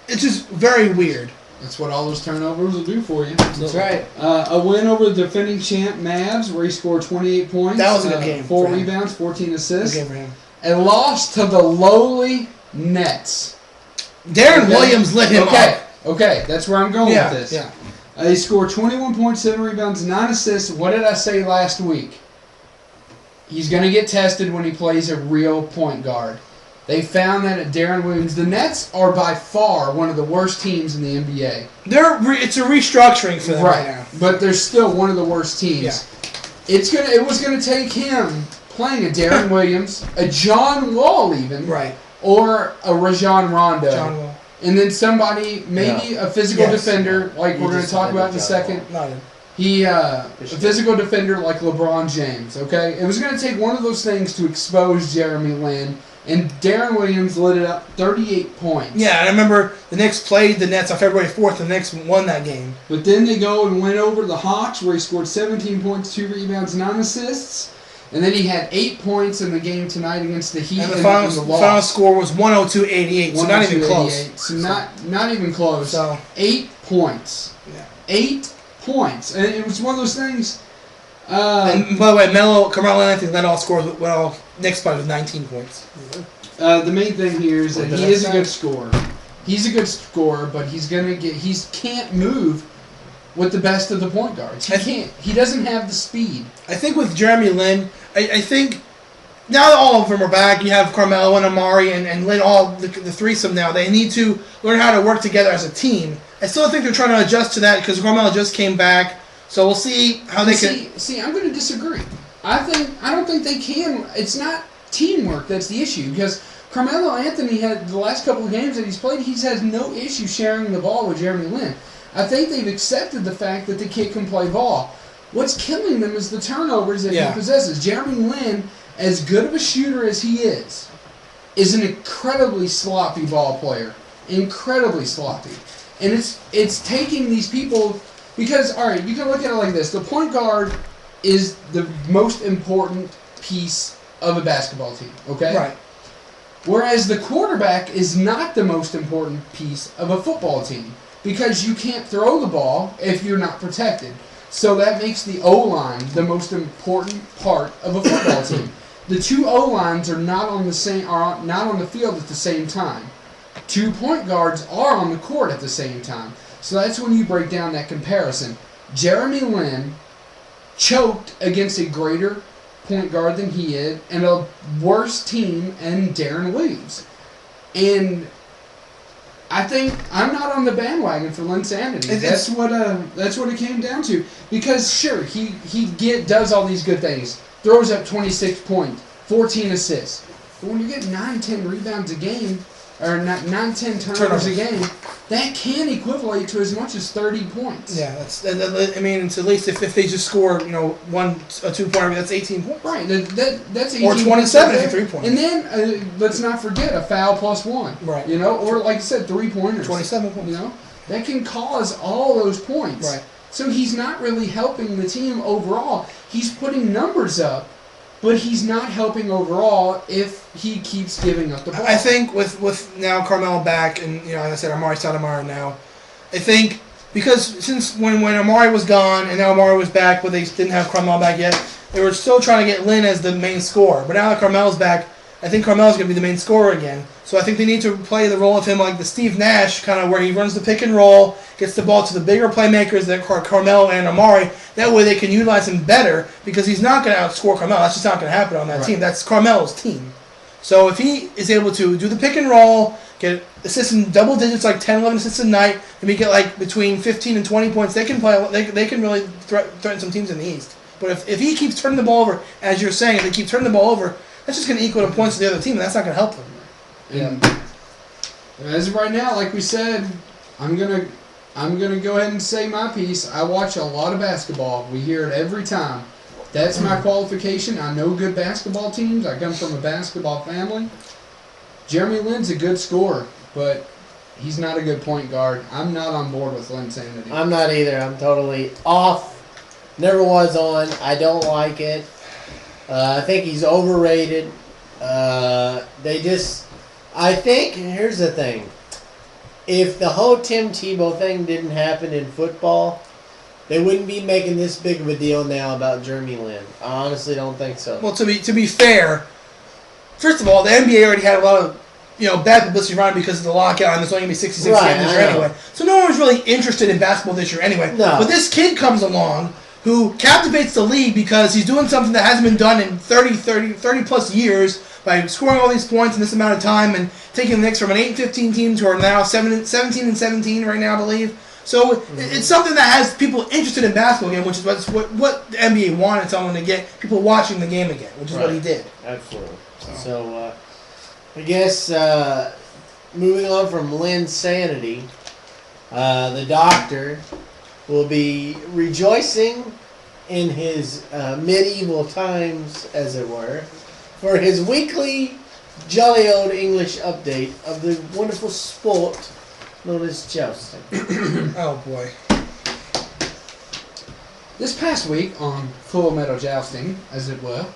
It's just very weird. That's what all those turnovers will do for you. That's right. A win over the defending champ Mavs, where he scored 28 points. That was a good game. 4 rebounds, 14 assists. Good game for him. A loss to the lowly Nets. Darren Williams lit him up. Okay, that's where I'm going with this. Yeah. He scored 21.7 rebounds, 9 assists. What did I say last week? He's going to get tested when he plays a real point guard. They found that at Darren Williams. The Nets are by far one of the worst teams in the NBA. It's a restructuring for them right now. But they're still one of the worst teams. Yeah. It was going to take him playing a Darren Williams, a John Wall even, or a Rajon Rondo. John Wall. And then somebody, maybe a physical defender, like we're going to talk about in a second. A physical defender like LeBron James, okay? It was going to take one of those things to expose Jeremy Lin, and Darren Williams lit it up 38 points. Yeah, and I remember the Knicks played the Nets on February 4th, and the Knicks won that game. But then they go and went over the Hawks, where he scored 17 points, 2 rebounds, 9 assists. And then he had 8 points in the game tonight against the Heat. And the final score was 102-88, so not even close. So not even close. So 8 points. Yeah. 8 points. And it was one of those things. And by the way, Carmelo Anthony led all scores. Well, Knicks played with 19 points. The main thing here is that he is a good scorer. He's a good scorer, but he can't move with the best of the point guards. He can't. He doesn't have the speed. I think with Jeremy Lin, I think now that all of them are back, you have Carmelo and Amari and Lynn, all the threesome now. They need to learn how to work together as a team. I still think they're trying to adjust to that because Carmelo just came back. So we'll see how they can. See, I'm going to disagree. I don't think they can. It's not teamwork that's the issue because Carmelo Anthony had the last couple of games that he's played. He's had no issue sharing the ball with Jeremy Lin. I think they've accepted the fact that the kid can play ball. What's killing them is the turnovers that he possesses. Jeremy Lin, as good of a shooter as he is an incredibly sloppy ball player. Incredibly sloppy. And it's taking these people because, all right, you can look at it like this. The point guard is the most important piece of a basketball team, okay? Right. Whereas the quarterback is not the most important piece of a football team because you can't throw the ball if you're not protected. So that makes the O-line the most important part of a football team. The two O-lines are not on the field at the same time. 2 point guards are on the court at the same time. So that's when you break down that comparison. Jeremy Lin choked against a greater point guard than he is and a worse team in Darren Williams. And I think I'm not on the bandwagon for Linsanity. That's what it came down to. Because sure, he does all these good things. Throws up 26 points, 14 assists. But when you get 9-10 rebounds a game, or 9-10 turnovers a game, that can equivalent to as much as 30 points. Yeah, it's at least if they just score, 1 2 pointer, that's 18 points. Right, that's 18 or 27 if 3 points. And then let's not forget a foul plus 1. Right. Or like I said, 3 pointers. 27 points. That can cause all those points. Right. So he's not really helping the team overall. He's putting numbers up, but he's not helping overall if he keeps giving up the ball. I think with now Carmelo back and like I said, Amari Stoudemire now, I think because since when Amari was gone and now Amari was back, but they didn't have Carmelo back yet, they were still trying to get Lin as the main scorer. But now that Carmelo's back, I think Carmelo's going to be the main scorer again. So I think they need to play the role of him like the Steve Nash, kind of where he runs the pick and roll, gets the ball to the bigger playmakers that Carmelo and Amari. That way they can utilize him better because he's not going to outscore Carmelo. That's just not going to happen on that team. That's Carmelo's team. So if he is able to do the pick and roll, get assists in double digits, like 10, 11 assists a night, and we get like between 15 and 20 points, they can play. They can really threaten some teams in the East. But if he keeps turning the ball over, as you're saying, if they keep turning the ball over, that's just going to equal the points to the other team, and that's not going to help them. And as of right now, like we said, I'm gonna go ahead and say my piece. I watch a lot of basketball. We hear it every time. That's my qualification. I know good basketball teams. I come from a basketball family. Jeremy Lin's a good scorer, but he's not a good point guard. I'm not on board with Linsanity. I'm not either. I'm totally off. Never was on. I don't like it. I think he's overrated. I think, here's the thing. If the whole Tim Tebow thing didn't happen in football, they wouldn't be making this big of a deal now about Jeremy Lin. I honestly don't think so. Well, to be fair, first of all, the NBA already had a lot of bad publicity around because of the lockout, and there's only going to be 66 games this year anyway. So no one was really interested in basketball this year anyway. No. But this kid comes along who captivates the league because he's doing something that hasn't been done in 30 plus years by scoring all these points in this amount of time and taking the Knicks from an 8-15 team to are now 17-17 right now, I believe. So it's something that has people interested in basketball again, which is what the NBA wanted someone to get people watching the game again, which is what he did. Absolutely. So I guess moving on from Linsanity, the doctor will be rejoicing in his medieval times, as it were, for his weekly jolly old English update of the wonderful sport known as jousting. Oh boy. This past week on Full Metal Jousting, as it were,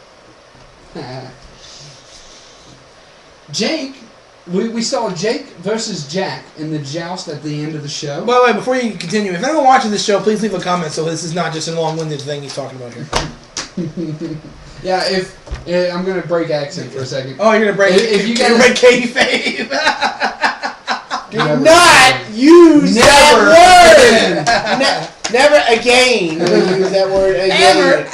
we saw Jake versus Jack in the joust at the end of the show. By the way, before you continue, if anyone watching this show, please leave a comment so this is not just a long-winded thing he's talking about here. Yeah, I'm going to break accent for a second. Oh, you're going to break kayfabe. Do not use that word! Never again will you use that word again.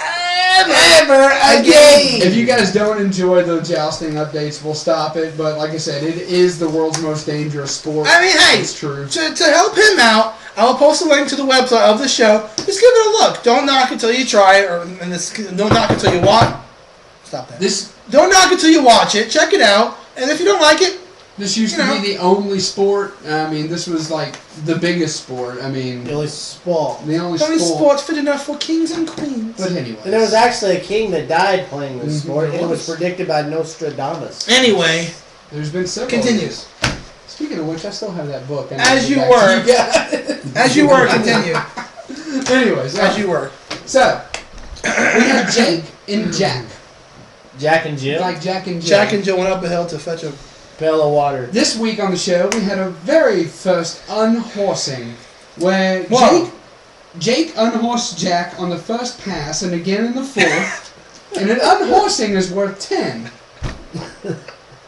ever again. If you guys don't enjoy the jousting updates, we'll stop it. But like I said, it is the world's most dangerous sport. I mean, hey, it's true. To help him out, I will post a link to the website of the show. Just give it a look. Don't knock until you try it, don't knock until you watch. Stop that. Don't knock until you watch it. Check it out, and if you don't like it, this used to be the only sport. I mean, this was like the biggest sport. I mean, the only sport. The only sport fit enough for kings and queens. But anyway, and there was actually a king that died playing this sport, and it was predicted by Nostradamus. Anyway, there's been several. Continues. Speaking of which, I still have that book. As you were. As you were, continue. Anyways. As you were. So, we had Jake and Jack. Jack and Jill? Like Jack and Jill. Jack and Jill went up a hill to fetch a pail of water. This week on the show, we had a very first unhorsing, where Jake unhorsed Jack on the first pass and again in the fourth, and an unhorsing is worth 10.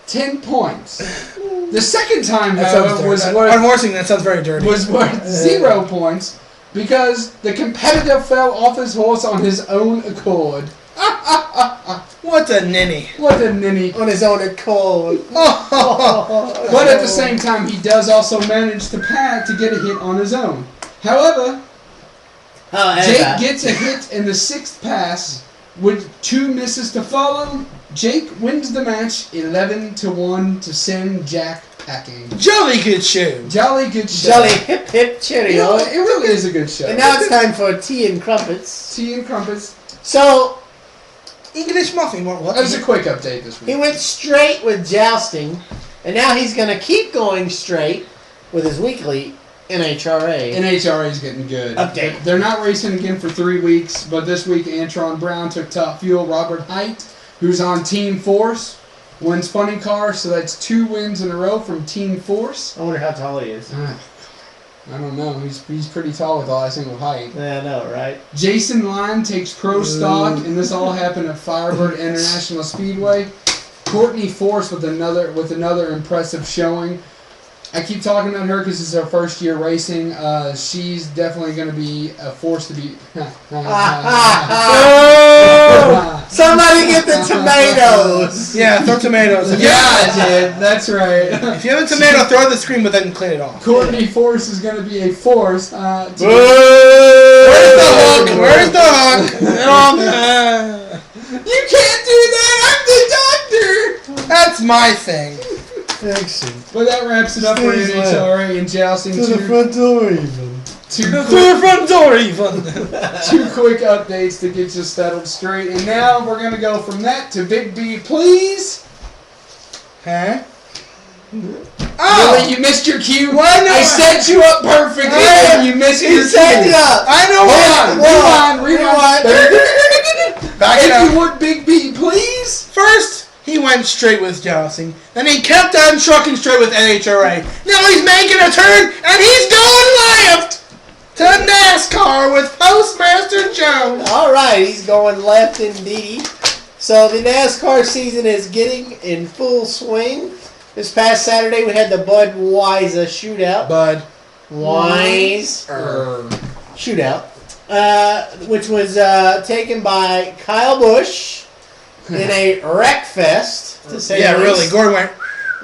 10 points. The second time, however, was worth... Unhorsing, that sounds very dirty. Was worth 0 points because the competitor fell off his horse on his own accord. What a ninny. What a ninny. On his own accord. But at the same time, he does also manage to get a hit on his own. However, Jake gets a hit in the 6th pass with 2 misses to follow. Jake wins the match 11-1 to send Jack packing. Jolly good show. Jolly good show. Jolly hip hip cheerio. You know, it really is a good show. And now it's time for tea and crumpets. Tea and crumpets. So, English muffin. What? That was a quick update this week. He went straight with jousting, and now he's going to keep going straight with his weekly NHRA. NHRA is getting good. Update. They're not racing again for 3 weeks, but this week Antron Brown took Top Fuel. Robert Height, who's on Team Force, wins Funny Car, so that's 2 wins in a row from Team Force. I wonder how tall he is. I don't know. He's pretty tall with all that single height. Yeah, I know, right? Jason Lyon takes pro stock, and this all happened at Firebird International Speedway. Courtney Force with another impressive showing. I keep talking about her because it's her first year racing. She's definitely going to be a force to be. Somebody get the tomatoes. Yeah, throw tomatoes. Yeah, I did. That's right. If you have a tomato, throw it at the screen, but then clean it off. Courtney Force is going to be a force. Where's the hook? Where's the hook? You can't do that. I'm the doctor. That's my thing. Excellent. But that wraps it up for NHRA and jousting. To the front door even. To the front door even. 2 quick updates to get you settled straight. And now we're going to go from that to Big B, please. Huh? Oh! Really, you missed your cue? Why not? I set you up perfectly and you missed your cue. Set it up. I know. Rewind. Back it if up. you would, Big B, please. First, he went straight with jousting. Then he kept on trucking straight with NHRA. Now he's making a turn, and he's going left to NASCAR with Postmaster Joe. All right, he's going left indeed. So the NASCAR season is getting in full swing. This past Saturday, we had the Budweiser shootout. Shootout. Which was taken by Kyle Busch in a wreck fest, to say the least. Really.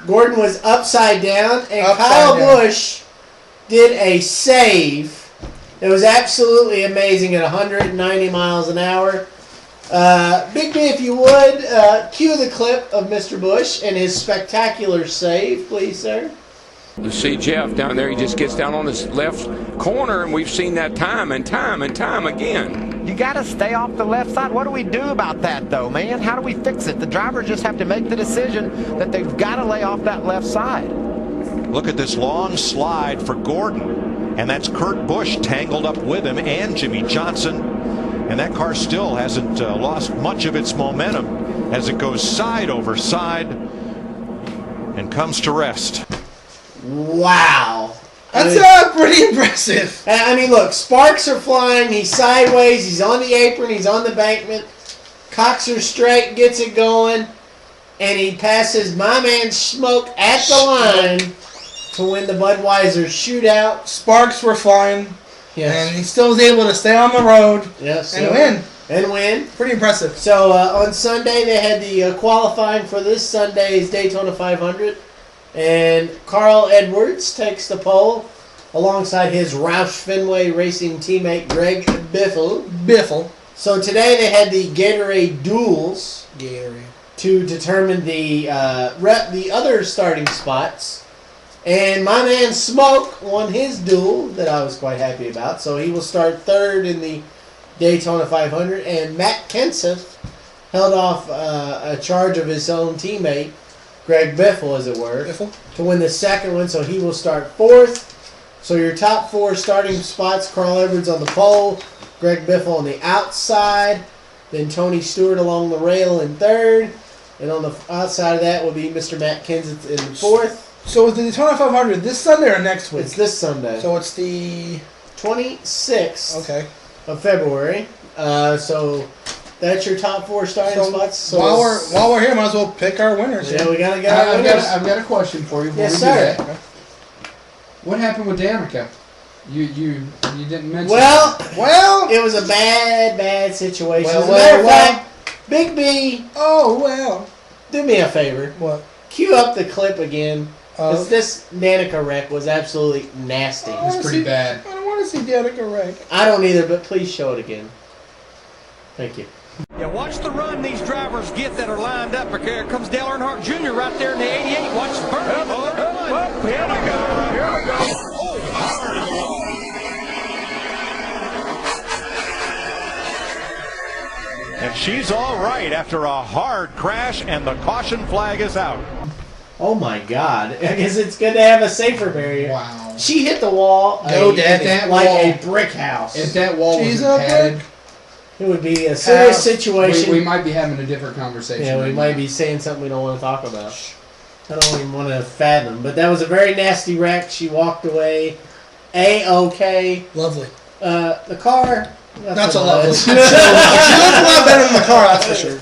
Gordon was upside down, and Kyle Busch did a save. It was absolutely amazing at 190 miles an hour. Big B, if you would, cue the clip of Mr. Busch and his spectacular save, please, sir. You see Jeff down there, he just gets down on his left corner, and we've seen that time and time and time again. You got to stay off the left side. What do we do about that, though, man? How do we fix it? The drivers just have to make the decision that they've got to lay off that left side. Look at this long slide for Gordon, and that's Kurt Busch tangled up with him and Jimmy Johnson, and that car still hasn't lost much of its momentum as it goes side over side and comes to rest. Wow. That's pretty impressive. I mean, look, sparks are flying. He's sideways. He's on the apron. He's on the bankment. Cocks are straight, gets it going. And he passes my man Smoke at the line to win the Budweiser shootout. Sparks were flying. Yes. And he still was able to stay on the road and win. And win. Pretty impressive. So on Sunday they had the qualifying for this Sunday's Daytona 500, and Carl Edwards takes the pole alongside his Roush Fenway Racing teammate Greg Biffle. So today they had the Gatorade duels to determine the other starting spots, and my man Smoke won his duel that I was quite happy about. So he will start third in the Daytona 500, and Matt Kenseth held off a charge of his own teammate, Greg Biffle, as it were, to win the second one, so he will start fourth. So your top 4 starting spots, Carl Edwards on the pole, Greg Biffle on the outside, then Tony Stewart along the rail in third, and on the outside of that will be Mr. Matt Kenseth in fourth. So is the Daytona 500 this Sunday or next week? It's this Sunday. So it's the 26th of February. So that's your top 4 starting spots. So while we're here, might as well pick our winners. Yeah, we gotta get our winners. I've got a question for you. Yes, sir. Okay. What happened with Danica? You didn't mention. Well, it was a bad situation. As a matter of fact, Big B. Oh well. Do me a favor. What? Cue up the clip again. Because this Danica wreck was absolutely nasty. It was pretty bad. I don't want to see Danica wreck. I don't either, but please show it again. Thank you. Yeah, watch the run these drivers get that are lined up. Here comes Dale Earnhardt Jr. right there in the 88. Watch the burn. Here we go. Here we go. And she's all right after a hard crash, and the caution flag is out. Oh my God! I guess it's good to have a safer barrier. Wow. She hit the wall. Like a brick house. If that wall was padded, it would be a serious situation. We might be having a different conversation. Yeah, we might be saying something we don't want to talk about. I don't even want to fathom. But that was a very nasty wreck. She walked away. A-okay. Lovely. The car. Not so lovely. She looked a lot better than the car, that's for sure.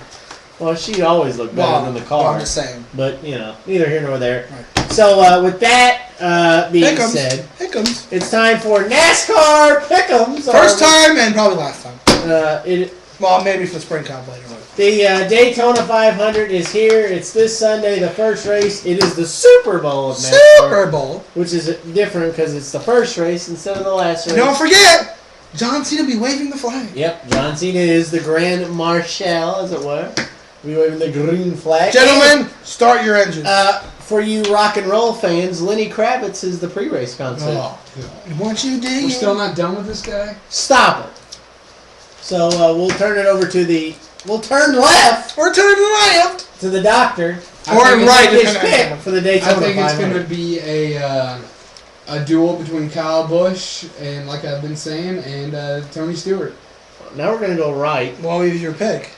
Well, she always looked better than the car. Well, I'm just saying. But, neither here nor there. Right. So, with that being said, it's time for NASCAR Pick'ems. First time and probably last time. Well, maybe for the Spring Cup later on. The Daytona 500 is here. It's this Sunday, the first race. It is the Super Bowl of NASCAR. Super Bowl. Which is different because it's the first race instead of the last race. Don't forget, John Cena be waving the flag. Yep, John Cena is the Grand Marshal, as it were. Be waving the green flag. Gentlemen, start your engines. For you rock and roll fans, Lenny Kravitz is the pre-race concert. Oh, what you dig? We're still not done with this guy? Stop it. So we'll turn it over to we'll turn left. Or turn left. To the doctor. Or right. His pick for the Daytona 500. I think it's going to be a duel between Kyle Busch and, like I've been saying, and Tony Stewart. Now we're going to go right. Well, use your pick.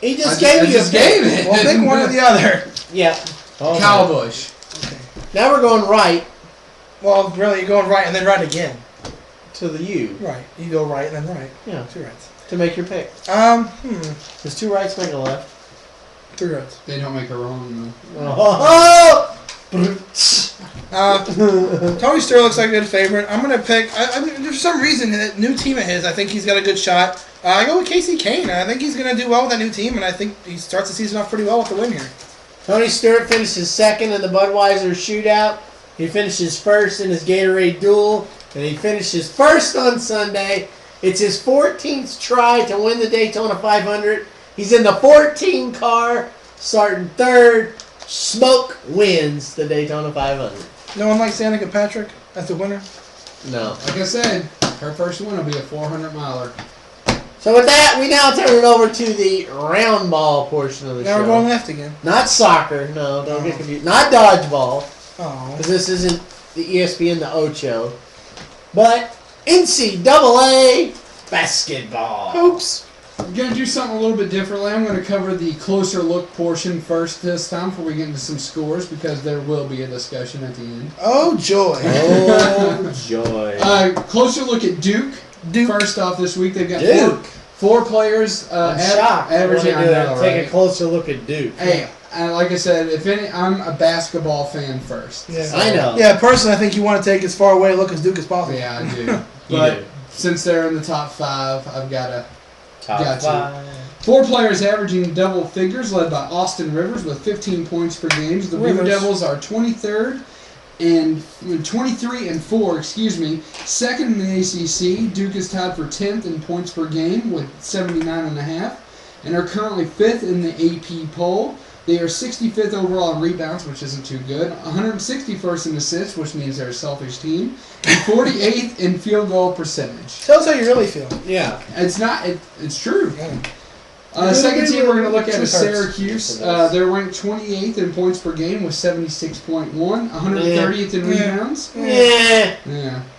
He just gave you a pick. Well, pick one or the other. Yeah. Oh, Kyle Busch. Okay. Now we're going right. Well, really, you're going right and then right again. To the U. Right. You go right and then right. Yeah. 2 rights. To make your pick. Does 2 rights make a left? 3 rights. They don't make a wrong, though. Oh! Tony Stewart looks like a good favorite. I'm going to pick, for some reason, that new team of his, I think he's got a good shot. I go with Casey Kane. I think he's going to do well with that new team, and I think he starts the season off pretty well with the win here. Tony Stewart finishes second in the Budweiser shootout. He finishes first in his Gatorade duel, and he finishes first on Sunday. It's his 14th try to win the Daytona 500. He's in the 14 car, starting third. Smoke wins the Daytona 500. No one likes Danica Patrick as the winner? No. Like I said, her first one will be a 400-miler. So with that, we now turn it over to the round ball portion of the show. Now we're going left again. Not soccer. No, don't get confused. Not dodgeball. Oh. Because this isn't the ESPN The Ocho. But NCAA basketball. Oops. I'm going to do something a little bit differently. I'm going to cover the closer look portion first this time before we get into some scores, because there will be a discussion at the end. Oh, joy. Oh, joy. Closer look at Duke. First off this week, they've got four players averaging. Take a closer look at Duke. Hey, like I said, I'm a basketball fan first. Yeah. So, I know. Yeah, personally, I think you want to take as far away a look as Duke as possible. Yeah, I do. But since they're in the top 5, I've got to Top 5. 4 players averaging double figures, led by Austin Rivers with 15 points per game. The Blue Devils are 23rd and 23 and 4. Second in the ACC. Duke is tied for 10th in points per game with 79.5, and are currently 5th in the AP poll. They are 65th overall in rebounds, which isn't too good. 161st in assists, which means they're a selfish team. And 48th in field goal percentage. Tell us how you really feel. Yeah. It's not. It's true. Second team we're going to look at is Syracuse. They're ranked 28th in points per game with 76.1. 130th in rebounds. Yeah.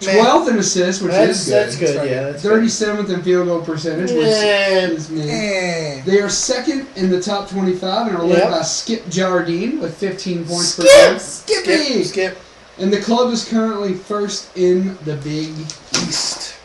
12th in assists, which is good. That's good, yeah. 37th in field goal percentage, which is meh. They are second in the top 25 and are led by Skip Jardine with 15 points per game. Skip. And the club is currently first in the Big East.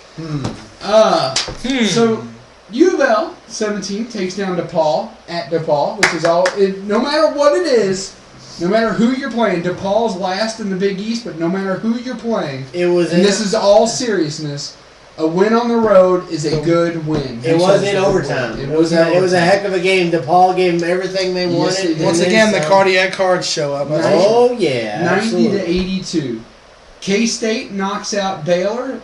So U of L 17 takes down DePaul at DePaul, which is all. No matter what it is, no matter who you're playing, DePaul's last in the Big East. But no matter who you're playing, this is all seriousness. A win on the road is a good win. It was in overtime. It was a heck of a game. DePaul gave them everything they wanted. Once again, the cardiac cards show up. 90 to 82. K-State knocks out Baylor,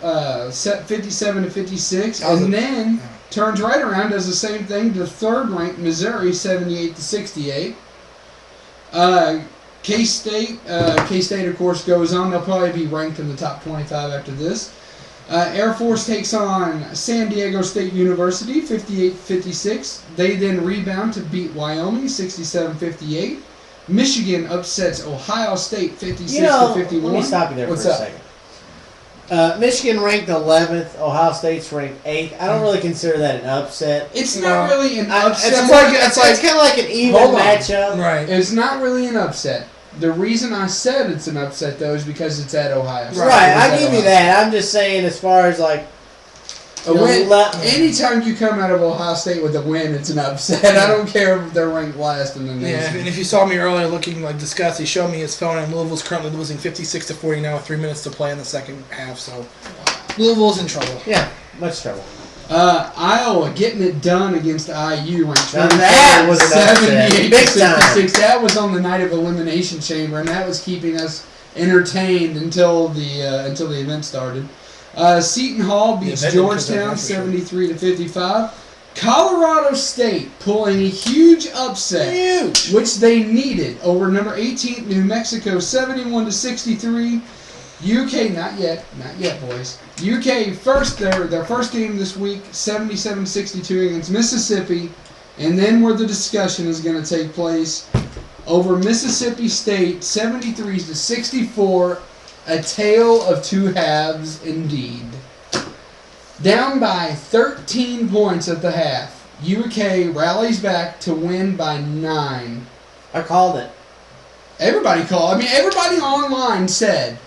57 to 56, and then turns right around, does the same thing to third-ranked Missouri, 78 to 68. K-State, of course, goes on. They'll probably be ranked in the top 25 after this. Air Force takes on San Diego State University, 58-56. They then rebound to beat Wyoming, 67-58. Michigan upsets Ohio State, 56-51. Let me stop you there for a second. Michigan ranked 11th. Ohio State's ranked 8th. I don't really consider that an upset. It's not really an upset. It's kind of like an even matchup. Right. It's not really an upset. The reason I said it's an upset, though, is because it's at Ohio State. Right, I give you that. I'm just saying as far as, like, a win. Anytime you come out of Ohio State with a win, it's an upset. I don't care if they're ranked last in the nation. Yeah, and if you saw me earlier looking like disgusted, he showed me his phone, and Louisville's currently losing 56-40 now with 3 minutes to play in the second half. So Louisville's in trouble. Yeah, much trouble. Iowa getting it done against IU ranked 78-66. That was on the night of Elimination Chamber, and that was keeping us entertained until the event started. Seton Hall beats Georgetown 73-55. Colorado State pulling a huge upset, which they needed, over number 18 New Mexico 71-63. UK not yet, boys. UK their first game this week 77-62 against Mississippi, and then where the discussion is going to take place over Mississippi State 73-64. A tale of two halves, indeed. Down by 13 points at the half, UK rallies back to win by 9. I called it. Everybody called. I mean, everybody online said.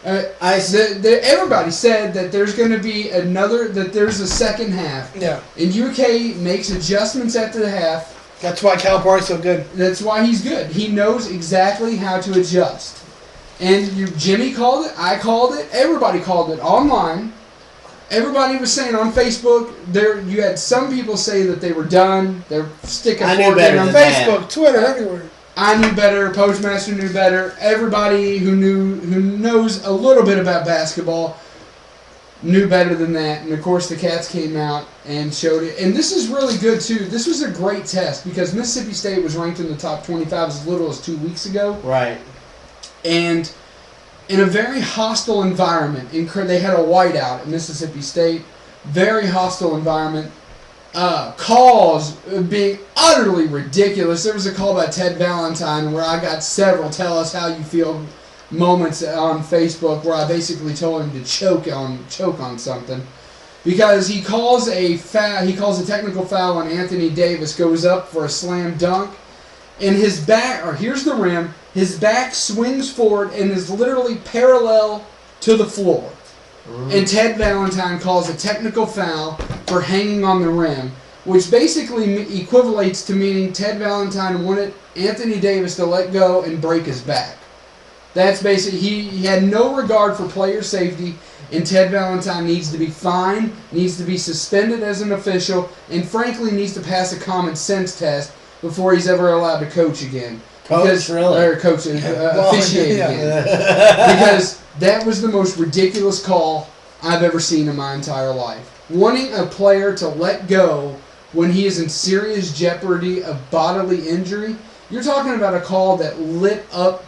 Everybody said that there's going to be there's a second half. Yeah. And UK makes adjustments after the half. That's why Calipari's so good. That's why he's good. He knows exactly how to adjust. And Jimmy called it, I called it, everybody called it online. Everybody was saying on Facebook, you had some people say that they were done. They're sticking forward on Facebook, Twitter, everywhere. I knew better, Postmaster knew better. Everybody who knows a little bit about basketball knew better than that. And of course the Cats came out and showed it. And this is really good too. This was a great test because Mississippi State was ranked in the top 25 as little as 2 weeks ago. Right. And in a very hostile environment, they had a whiteout at Mississippi State, very hostile environment, calls being utterly ridiculous. There was a call by Ted Valentine where I got several tell us how you feel moments on Facebook where I basically told him to choke on something. Because he calls a technical foul when Anthony Davis goes up for a slam dunk, and his back, or here's the rim, his back swings forward and is literally parallel to the floor. And Ted Valentine calls a technical foul for hanging on the rim, which basically equivalates to meaning Ted Valentine wanted Anthony Davis to let go and break his back. That's basically, he had no regard for player safety, and Ted Valentine needs to be fined, needs to be suspended as an official, and frankly needs to pass a common sense test before he's ever allowed to coach again. Officiate again. Because that was the most ridiculous call I've ever seen in my entire life. Wanting a player to let go when he is in serious jeopardy of bodily injury, you're talking about a call that lit up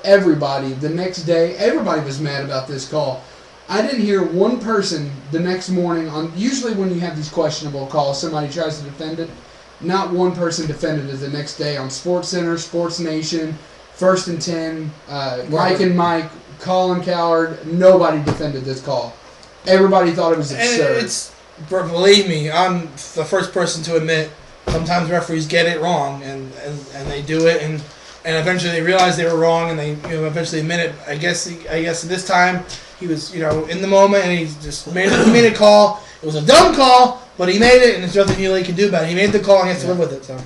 everybody the next day. Everybody was mad about this call. I didn't hear one person the next morning on. Usually, when you have these questionable calls, somebody tries to defend it. Not one person defended it the next day on SportsCenter, Sports Nation, First and 10, Mike and Mike, Colin Coward. Nobody defended this call. Everybody thought it was absurd. Believe me, I'm the first person to admit sometimes referees get it wrong, and they do it, and eventually they realize they were wrong, and they eventually admit it. I guess this time he was in the moment, and he just made a call. It was a dumb call, but he made it, and there's nothing he really can do about it. He made the call, and he has to live with it. So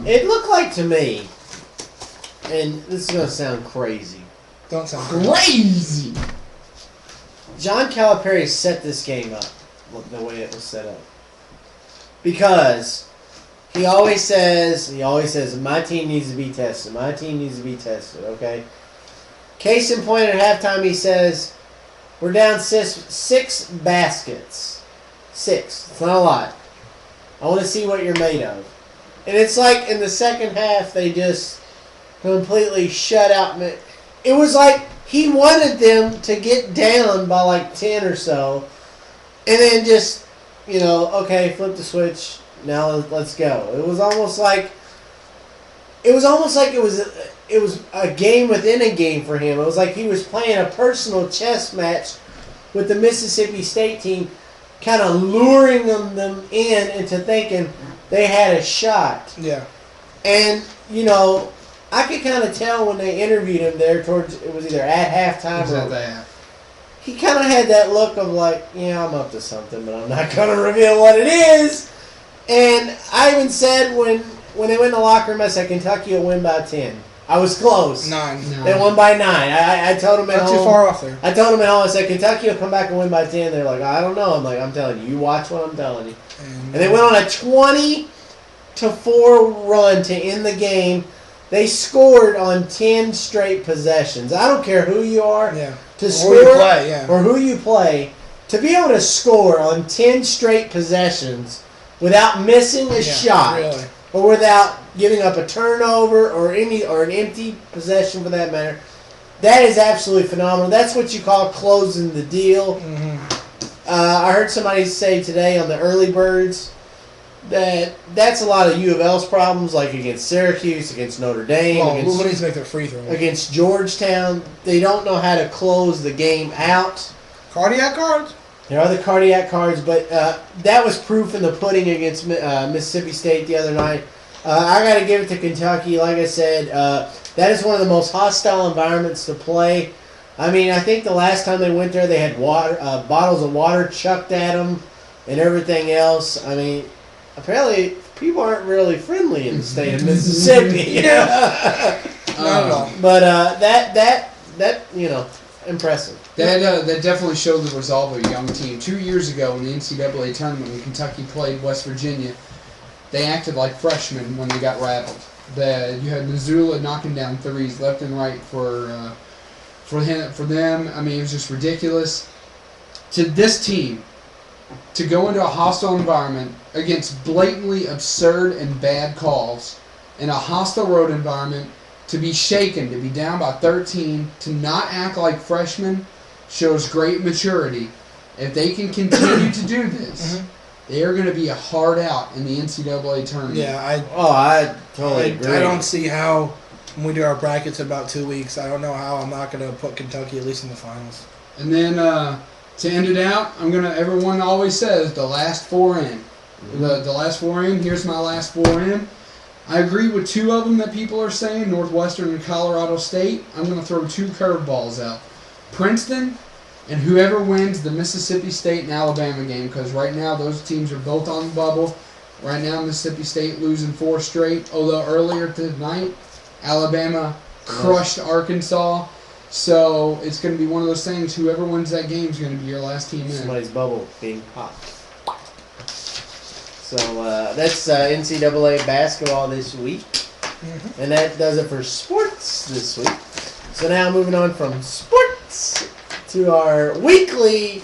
it looked like to me, and this is gonna sound crazy. Don't sound crazy. John Calipari set this game up the way it was set up because he always says my team needs to be tested. My team needs to be tested. Okay. Case in point, at halftime he says we're down six baskets. 6. It's not a lot. I want to see what you're made of. And it's like in the second half they just completely shut out. It was like he wanted them to get down by like 10 or so, and then just okay, flip the switch. Now let's go. It was almost like it was a game within a game for him. It was like he was playing a personal chess match with the Mississippi State team, kind of luring them into thinking they had a shot. Yeah. And I could kind of tell when they interviewed him there it was either at halftime or he kind of had that look of like, yeah, I'm up to something, but I'm not going to reveal what it is. And I even said when they went in the locker room, I said Kentucky will win by 10. I was close. 9. They won by 9. I told them at home. Not too far off there. I told them at home, I said Kentucky will come back and win by 10. They're like, I don't know. I'm like, I'm telling you. You watch what I'm telling you. And they went on a 20-4 run to end the game. They scored on 10 straight possessions. I don't care who you are. Yeah. To score or who you play, to be able to score on 10 straight possessions without missing a shot or without giving up a turnover or an empty possession for that matter, that is absolutely phenomenal. That's what you call closing the deal. Mm-hmm. I heard somebody say today on the early birds that's a lot of U of L's problems, like against Syracuse, against Notre Dame, who needs to make their free throw? Against Georgetown. They don't know how to close the game out. Cardiac cards? There are the cardiac cards, but that was proof in the pudding against Mississippi State the other night. I got to give it to Kentucky. Like I said, that is one of the most hostile environments to play. I mean, I think the last time they went there, they had bottles of water chucked at them and everything else. I mean, apparently people aren't really friendly in the state of Mississippi. Not at all. But that impressive. That definitely showed the resolve of a young team. 2 years ago in the NCAA tournament when Kentucky played West Virginia, they acted like freshmen when they got rattled. You had Missoula knocking down threes left and right for them. I mean, it was just ridiculous. To this team, to go into a hostile environment against blatantly absurd and bad calls in a hostile road environment, to be shaken, to be down by 13, to not act like freshmen, shows great maturity. If they can continue to do this, they are going to be a hard out in the NCAA tournament. Yeah, I totally agree. I don't see how, when we do our brackets in about 2 weeks, I don't know how I'm not going to put Kentucky at least in the finals. And then to end it out, everyone always says the last 4 in. The last 4 in, here's my last 4 in. I agree with 2 of them that people are saying, Northwestern and Colorado State. I'm going to throw 2 curveballs out. Princeton and whoever wins the Mississippi State and Alabama game, because right now those teams are both on the bubble. Right now Mississippi State losing 4 straight, although earlier tonight Alabama crushed Arkansas. So it's going to be one of those things. Whoever wins that game is going to be your last team in. Somebody's bubble being popped. So that's NCAA basketball this week. Mm-hmm. And that does it for sports this week. So now moving on from sports to our weekly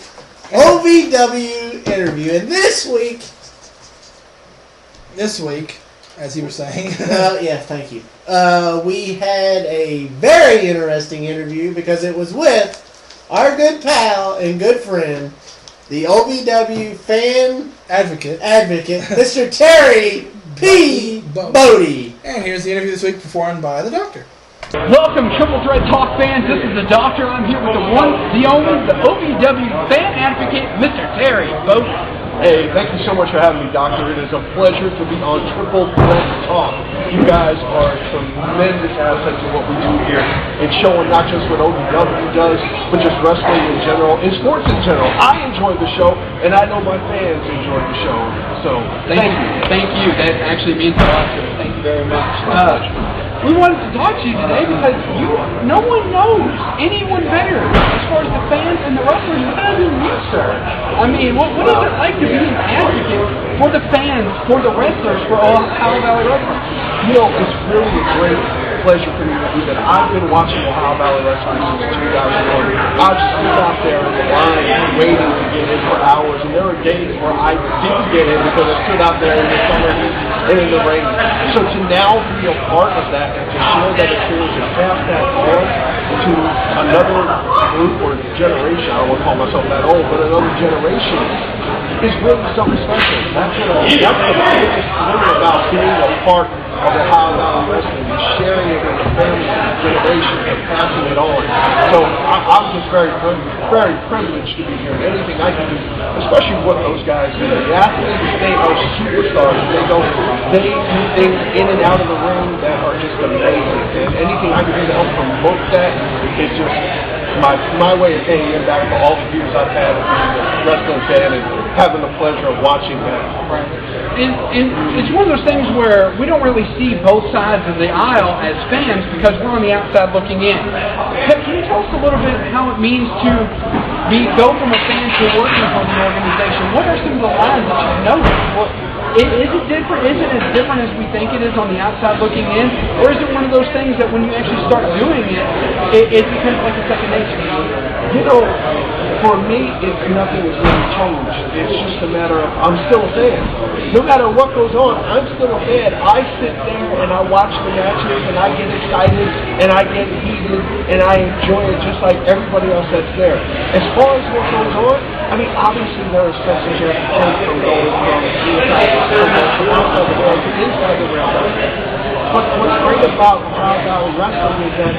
OVW interview. And this week, as you were saying. Yeah, thank you. We had a very interesting interview because it was with our good pal and good friend, the OVW fan advocate, Mr. Terry Bohe. And here's the interview this week performed by the Doctor. Welcome, Triple Threat Talk fans. This is the Doctor. I'm here with the one, the only, the OVW fan advocate, Mr. Terry Bohe. Hey, thank you so much for having me, Doctor. It is a pleasure to be on Triple Threat Talk. You guys are tremendous assets in what we do here and showing not just what OVW does, but just wrestling in general and sports in general. I enjoy the show, and I know my fans enjoy the show. So, thank you. Thank you. That actually means a lot to me. Thank you very much. We wanted to talk to you today because no one knows anyone better as far as the fans and the wrestlers other than you, sir. I mean, what is it like to be an advocate for the fans, for the wrestlers, for Ohio Valley Wrestling? You know, it's really a great pleasure for me to do that. I've been watching Ohio Valley Wrestling since 2001. I just stood out there in the line waiting to get in for hours, and there were days where I didn't get in because I stood out there in the summer heat and in the rain. So to now be a part of that and to share that experience and pass that on to another group or generation, I don't want to call myself that old, but another generation, is really something special. That's the biggest thing about being a part of Ohio Valley Wrestling and sharing it with the family and generations and passing it on. So I'm just very privileged to be here. Anything I can do, especially what those guys do. The athletes, they are superstars. They do things in and out of the ring that are just amazing. And anything I can do to help promote that is just my way of paying it back for all the years I've had as a wrestling fan and having the pleasure of watching that. Right. And it's one of those things where we don't really see both sides of the aisle as fans because we're on the outside looking in. Can you tell us a little bit how it means to go from a fan to working for an organization? What are some of the lines that you've noticed? Is it different? Is it as different as we think it is on the outside looking in? Or is it one of those things that when you actually start doing it becomes like a second nature? You know, for me, nothing has really changed. It's just a matter of, I'm still a fan. No matter what goes on, I'm still a fan. I sit there and I watch the matches and I get excited and I get heated and I enjoy it just like everybody else that's there. As far as what goes on, I mean, obviously there are steps that you have to take from going from outside the world to inside the realm. But what's great about Ohio Valley Wrestling is that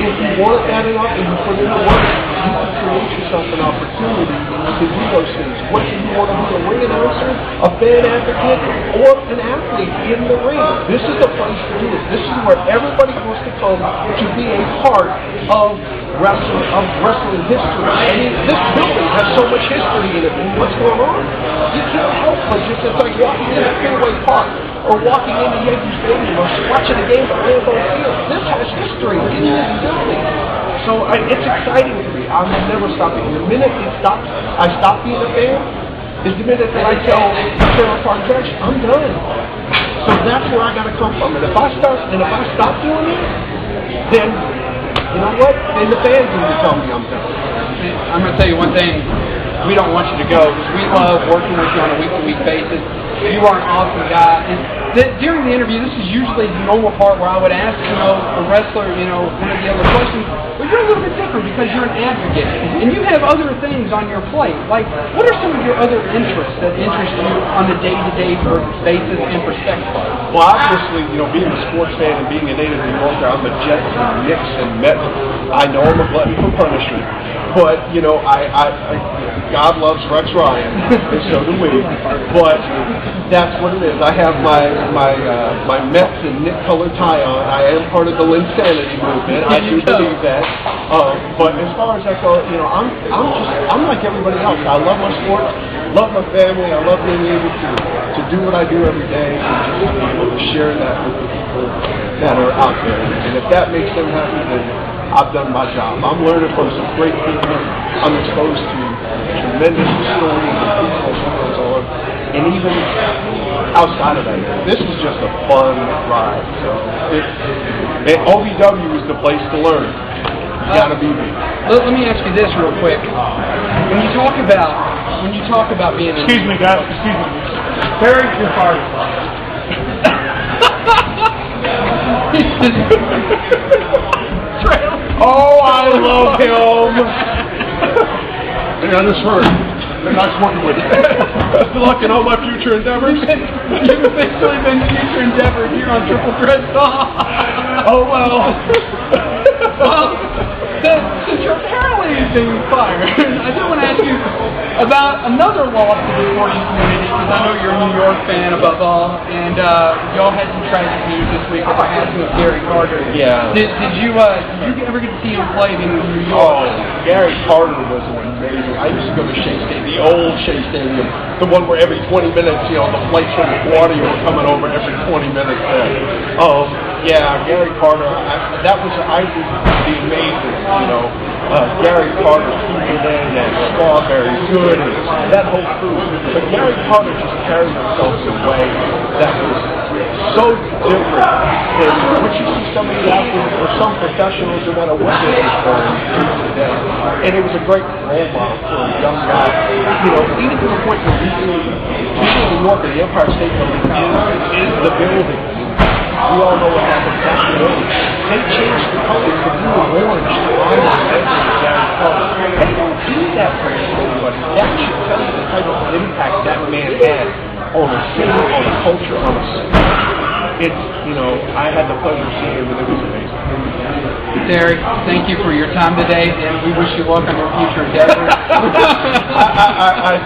if you want it bad enough and you put in the work, you can create yourself an opportunity to do those things. What do you want to be, a ring announcer, a fan advocate, or an athlete in the ring? This is the place to do it. This is where everybody wants to come to be a part of wrestling history. I mean, this building has so much history in it. And what's going on? You can't help but just, it's like walking into Fenway Park or walking into Yankee Stadium or watching a game at Lambeau Field. This has history in this building. So it's exciting to me. I'm never stopping. The minute I stop being a fan is the minute that I tell Sarah Park Church, I'm done. So that's where I got to come from. And if I stop doing it, then you know what? Then the fans need to tell me I'm done. I'm going to tell you one thing. We don't want you to go because we love working with you on a week-to-week basis. You are an awesome guy. And during the interview, this is usually the normal part where I would ask, a wrestler, one of the other questions. But you're a little bit different because you're an advocate. And you have other things on your plate. Like, what are some of your other interests that interest you on a day-to-day basis and perspective? Well, obviously, being a sports fan and being a native New Yorker, I'm a Jets and Knicks and Mets. I know I'm a glutton for punishment. But, God loves Rex Ryan, and so do we. But that's what it is. I have my Mets and Nick colored tie on. I am part of the Linsanity movement. I do believe that. But as far as that goes, I'm like everybody else. I love my sports, love my family. I love being able to do what I do every day and just be able to share that with the people people that are out there. And if that makes them happy, then I've done my job. I'm learning from some great people. I'm exposed to tremendous stories and people that goes on. And even outside of that, this is just a fun ride. So OVW is the place to learn. You gotta be there. Let me ask you this real quick. When you talk about being Excuse me, guys. Excuse me. Terry, you're fired. Oh, I love him. Yeah, I just heard. Nice working with you. Best of luck in all my future endeavors. You've officially been future endeavor here on Triple Threat Talk. Oh, well. Well, since you're apparently being fired, I do want to ask you about another loss to the sporting community, because I know you're a New York fan above all, and y'all had some tragic news this week with the passing of Gary Carter. Yeah. Did you ever get to see him play in New York? Oh, Gary Carter was amazing. I used to go to Shea Stadium, the old Shea Stadium, the one where every 20 minutes, the flights from LaGuardia were coming over every 20 minutes there. Yeah, Gary Carter, I was the amazing, Gary Carter, Stephen Then, and Strawberry, Good, and that whole crew. But Gary Carter just carried himself in a way that was so different than what you see some of the athletes or some professionals, no matter what they're doing today. And it was a great role model for a young guy. Even to the point where recently, people in New York and the Empire State Building is the building. We all know what happened back then. They changed the colors from blue and orange to iron and Gary Carter. They don't do that for anybody. That should tell you the type of impact that man had on the city, on the culture, on the sport. I had the pleasure of seeing him, and it was amazing. Terry, thank you for your time today, and we wish you luck on your future endeavors. I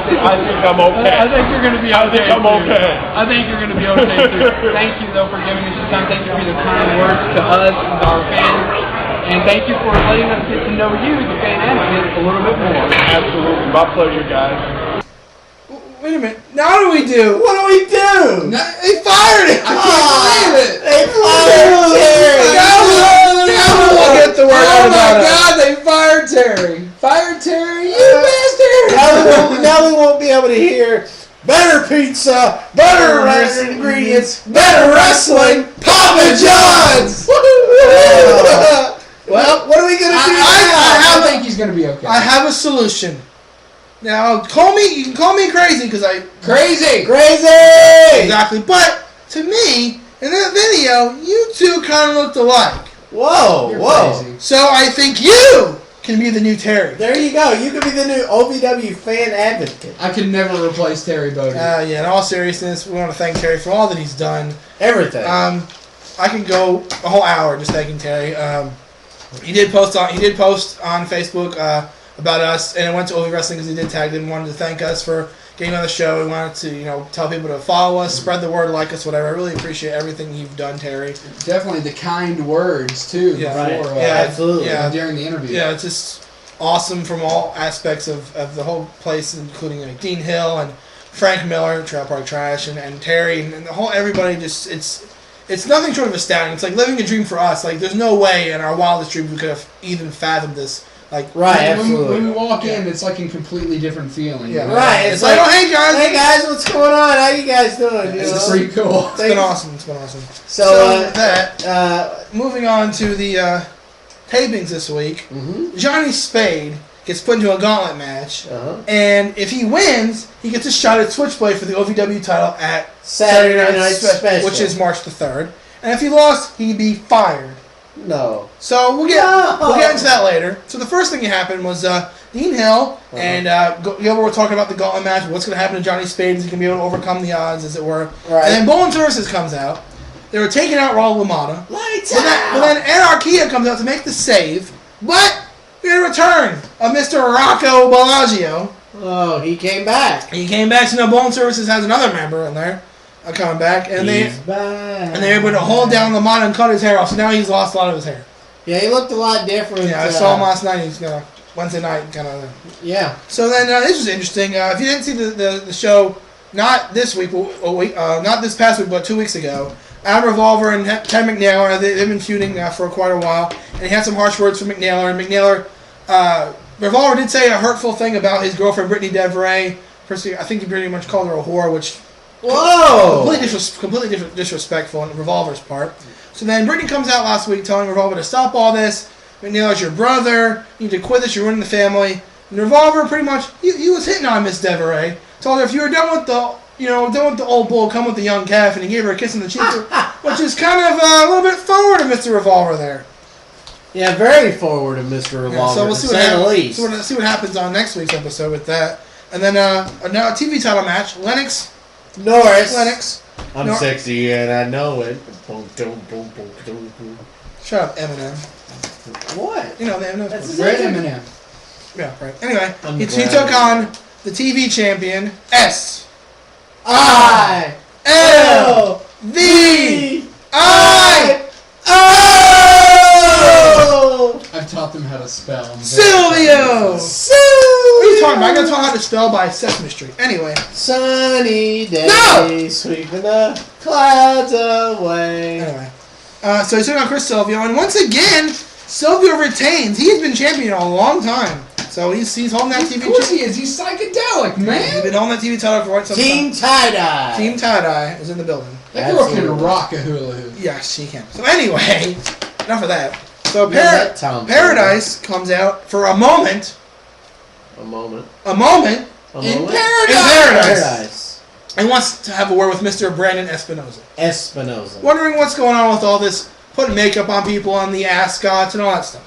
think I'm okay. I think you're going to be okay. I'm okay. I think you're going to be okay, too. Thank you, though, for giving us your time. Thank you for the kind words to us and our fans. And thank you for letting us get to know you, the fan advocate, a little bit more. Absolutely. My pleasure, guys. Wait a minute. Now what do we do? What do we do? They fired him. I can't believe it. They fired Terry. Now we'll get the word out about it. Oh my God, they fired Terry. Fired Terry, you bastard. Now we won't be able to hear better pizza, better ingredients, better wrestling, Papa John's. Well, what are we going to do now? I think he's going to be okay. I have a solution. Now, you can call me crazy because Crazy! Exactly. But, to me, in that video, you two kind of looked alike. Whoa. Crazy. So, I think you can be the new Terry. There you go. You can be the new OVW fan advocate. I can never replace Terry Bohe. In all seriousness, we want to thank Terry for all that he's done. Everything. I can go a whole hour just thanking Terry. He did post on Facebook about us, and it went to OV Wrestling because he did tag them. Wanted to thank us for getting on the show. We wanted to, tell people to follow us, spread the word, like us, whatever. I really appreciate everything you've done, Terry. Definitely the kind words too. Before, absolutely. During the interview. Yeah, it's just awesome from all aspects of the whole place, including Dean Hill and Frank Miller, Trail Park Trash, and Terry, and the whole everybody. Just it's nothing short of astounding. It's like living a dream for us. Like there's no way in our wildest dreams we could have even fathomed this. Absolutely. When we walk in, it's like a completely different feeling. Yeah, right. It's like, oh, hey guys, what's going on? How you guys doing? It's pretty cool. It's been awesome. So moving on to the tapings this week, Johnny Spade gets put into a gauntlet match, and if he wins, he gets a shot at Switchblade for the OVW title at Saturday Night Special, which is March the 3rd. And if he lost, he'd be fired. No. So we'll get into that later. So the first thing that happened was Dean Hill and Gilbert were talking about the gauntlet match. What's going to happen to Johnny Spade? Is he going to be able to overcome the odds, as it were? Right. And then Bowling Services comes out. They were taking out Raul LaMotta. Lights out. But then Anarchia comes out to make the save. But we had a return of Mr. Rocco Bellagio. Oh, he came back. So now Bowling Services has another member in there. Coming back, and He's back. And they were able to hold down LaMotta and cut his hair off. So now he's lost a lot of his hair. Yeah, he looked a lot different. Yeah, I saw him last night. He's Wednesday night, kind of. Yeah. So then this was interesting. If you didn't see the show, not this week, not this past week, but 2 weeks ago, Adam Revolver and Ted McNair, they've been feuding for quite a while, and he had some harsh words for McNair. And McNair, Revolver did say a hurtful thing about his girlfriend Brittany DeVray. First, I think he pretty much called her a whore, which completely disrespectful on Revolver's part. So then Brittany comes out last week telling Revolver to stop all this. McNair's your brother. You need to quit this. You're ruining the family. And Revolver pretty much he was hitting on Miss DeVray. Told her if you were done with the old bull, come with the young calf, and he gave her a kiss on the cheek, which is kind of a little bit forward of Mr. Revolver there. Yeah, very forward of Mr. Revolver. Yeah, so we'll see what happens on next week's episode with that. And then now a TV title match: Lennox Norris. I'm sexy and I know it. Shut up, Eminem. What? You know the Eminem. That's Eminem. Yeah, right. Anyway, he took on the TV champion S-I-L-V-I-O. I've taught them how to spell. Silvio. What are you talking about? I got taught how to spell by Sesame Street. Anyway. Sunny day, sweeping the clouds away. Anyway. So he's taking on Chris Silvio, and once again, Silvio retains. He has been champion a long time. So he's holding that TV title. Of course he is. He's psychedelic, man. He's been holding that TV title for quite some time. Team Tie-Dye. Team Tie-Dye is in the building. That girl can rock a hula hoop. Yes, she can. So anyway, enough of that. So Paradise comes out for a moment. In Paradise. And wants to have a word with Mr. Brandon Espinoza. Wondering what's going on with all this putting makeup on people on the ascots and all that stuff.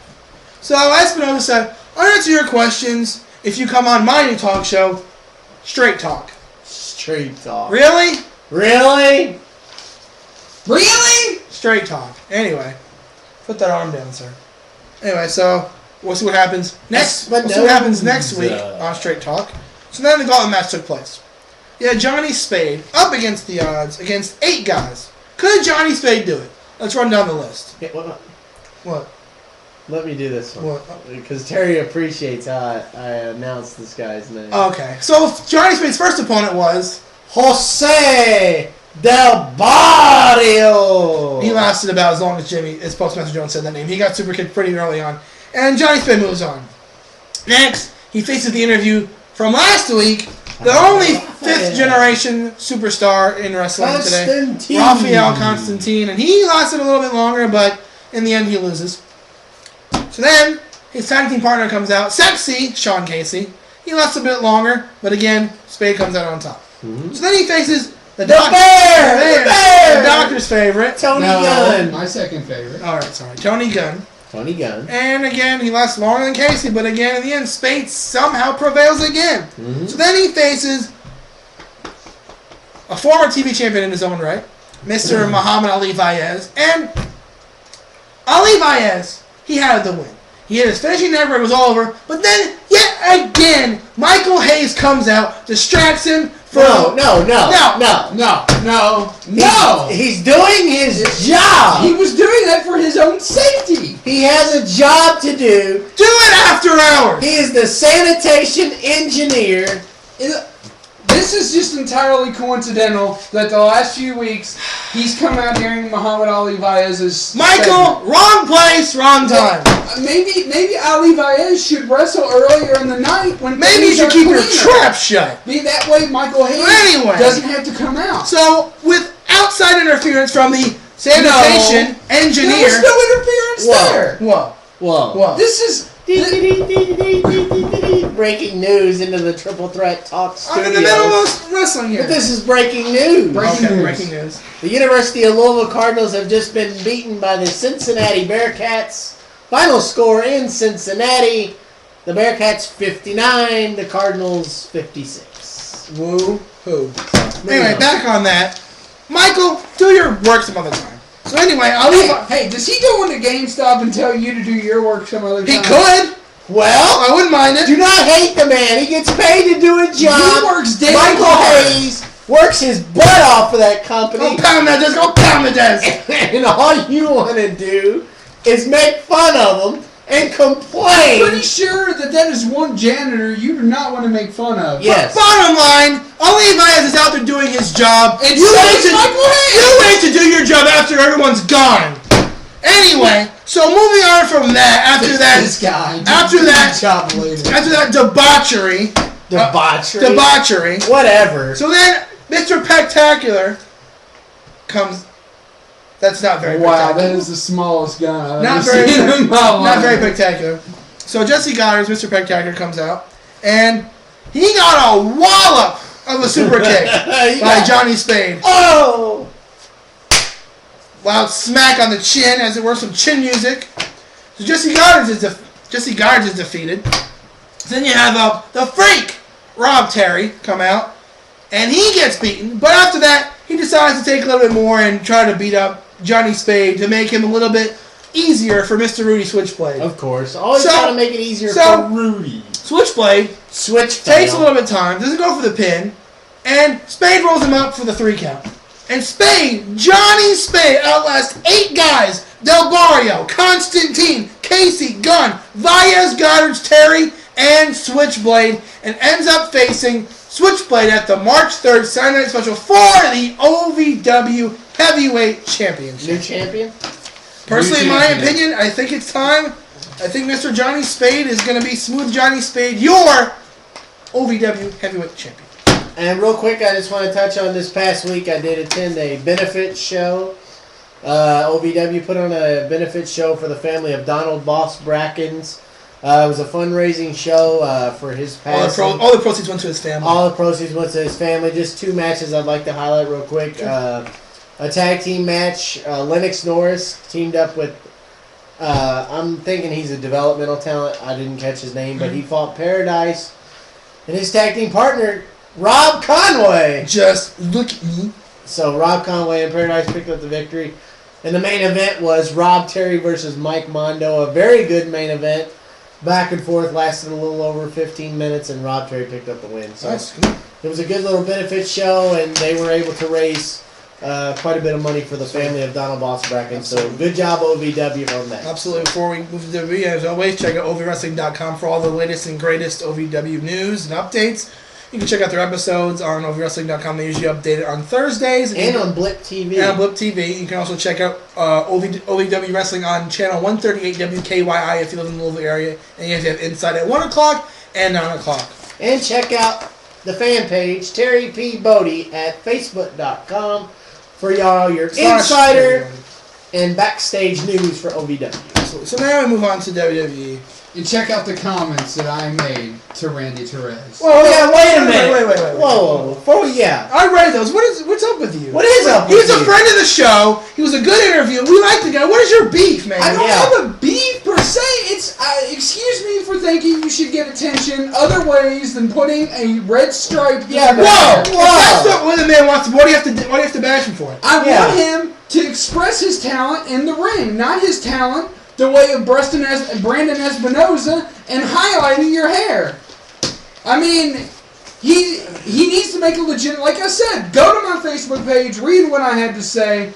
So Espinoza said, I'll answer your questions if you come on my new talk show, Straight Talk. Straight Talk. Really? Really? Straight Talk. Anyway, put that arm down, sir. Anyway, so we'll see what happens next. We'll see what happens next week on Straight Talk. So then the gauntlet match took place. Yeah, Johnny Spade up against the odds against 8 guys. Could Johnny Spade do it? Let's run down the list. What? Let me do this one. What? Because Terry appreciates how I announced this guy's name. Okay. So Johnny Spade's first opponent was Jose Del Barrio. He lasted about as long as Postmaster Jones said that name. He got super kicked pretty early on. And Johnny Spade moves on. Next, he faces the interview from last week, the only 5th generation superstar in wrestling today, Rafael Constantine. And he lasted a little bit longer, but in the end he loses. So then, his tag team partner comes out, Sexy Sean Casey. He lasts a bit longer, but again, Spade comes out on top. Mm-hmm. So then he faces the doctor's favorite, Tony Gunn. My second favorite. Alright, sorry. Tony Gunn. And again, he lasts longer than Casey, but again, in the end, Spade somehow prevails again. Mm-hmm. So then he faces a former TV champion in his own right, Mr. Muhammad Ali Vaez. And Ali Vaez, he had the win. He had his finishing never, it was all over. But then, yet again, Michael Hayes comes out, distracts him. No. He's doing his job. He was doing that for his own safety. He has a job to do. Do it after hours. He is the sanitation engineer. This is just entirely coincidental that the last few weeks he's come out during Muhammad Ali Vaez's Michael, wrong place, wrong time. Maybe Ali Vaez should wrestle earlier in the night when maybe you should keep your trap shut. Be that way Michael Hayes doesn't have to come out. So with outside interference from the sanitation engineer, there was no interference there. Whoa. This is breaking news into the Triple Threat Talk studio. I'm in the middle of wrestling here. But this is breaking news. Breaking news. The University of Louisville Cardinals have just been beaten by the Cincinnati Bearcats. Final score in Cincinnati: the Bearcats 59, the Cardinals 56. Woo-hoo. Anyway, back on that. Michael, do your work some other time. So anyway, Hey, does he go into GameStop and tell you to do your work some other time? He could. Well, I wouldn't mind it. Do not hate the man. He gets paid to do a job. He works damn Michael hard. Hayes works his butt off for that company. Go pound that desk. Go pound the desk. And all you want to do is make fun of him and complain. I'm pretty sure that is one janitor you do not want to make fun of. Yes. Bottom line, Ali Baez is out there doing his job. And you wait to do your job after everyone's gone. Anyway, so moving on from that, after that debauchery, whatever. So then, Mr. Spectacular comes. That's not very. Wow, that is the smallest gun I've not ever seen in my life. Not very spectacular. So Jesse Goddard's Mr. Spectacular comes out, and he got a wallop of a super kick by Johnny Spade. Oh! Loud smack on the chin, as it were, some chin music. So Jesse Goddard is defeated. So then you have the freak Rob Terry come out, and he gets beaten. But after that, he decides to take a little bit more and try to beat up Johnny Spade to make him a little bit easier for Mr. Rudy Switchblade. Of course. Always trying to make it easier for Rudy. Switchblade takes a little bit of time, doesn't go for the pin, and Spade rolls him up for the 3 count. And Johnny Spade outlasts 8 guys: Del Barrio, Constantine, Casey, Gunn, Baez, Goddard, Terry, and Switchblade, and ends up facing Switchblade at the March 3rd Saturday Night Special for the OVW Heavyweight Championship. New champion? Personally, in my opinion, I think it's time. I think Mr. Johnny Spade is going to be Smooth Johnny Spade, your OVW Heavyweight Champion. And real quick, I just want to touch on this past week. I did attend a benefit show. OVW put on a benefit show for the family of Donald Boss Brackens. It was a fundraising show for his passing. All the proceeds went to his family. All the proceeds went to his family. Just 2 matches I'd like to highlight real quick. Sure. A tag team match. Lennox Norris teamed up with, I'm thinking he's a developmental talent. I didn't catch his name, but he fought Paradise. And his tag team partner, Rob Conway. Just look at me. So Rob Conway and Paradise picked up the victory. And the main event was Rob Terry versus Mike Mondo. A very good main event. Back and forth, lasted a little over 15 minutes, and Rob Terry picked up the win. So it was a good little benefit show, and they were able to raise quite a bit of money for the family of Donald Boss Bracken. So good job, OVW, on that. Absolutely. Before we move to WWE, as always, check out OVWrestling.com for all the latest and greatest OVW news and updates. You can check out their episodes on OVWrestling.com. They usually update it on Thursdays. And on Blip TV. And on Blip TV. You can also check out OVW Wrestling on channel 138 WKYI if you live in the Louisville area. And you have Inside at 1 o'clock and 9 o'clock. And check out the fan page, Terry P. Bodie, at Facebook.com for y'all your insider and backstage news for OVW. Absolutely. So now we move on to WWE. And check out the comments that I made to Randy Torres. Whoa, yeah, wait a minute. Wait. Whoa. I read those. What's up with you? What is up with you? He's a friend of the show. He was a good interview. We like the guy. What is your beef, man? I don't have a beef per se. It's excuse me for thinking you should get attention other ways than putting a red stripe. Yeah, whoa. If that's not what the man wants. What do you have to bash him for? I want him to express his talent in the ring, not his talent the way of Brandon Espinoza and highlighting your hair. I mean, he needs to make a legit. Like I said, go to my Facebook page, read what I had to say.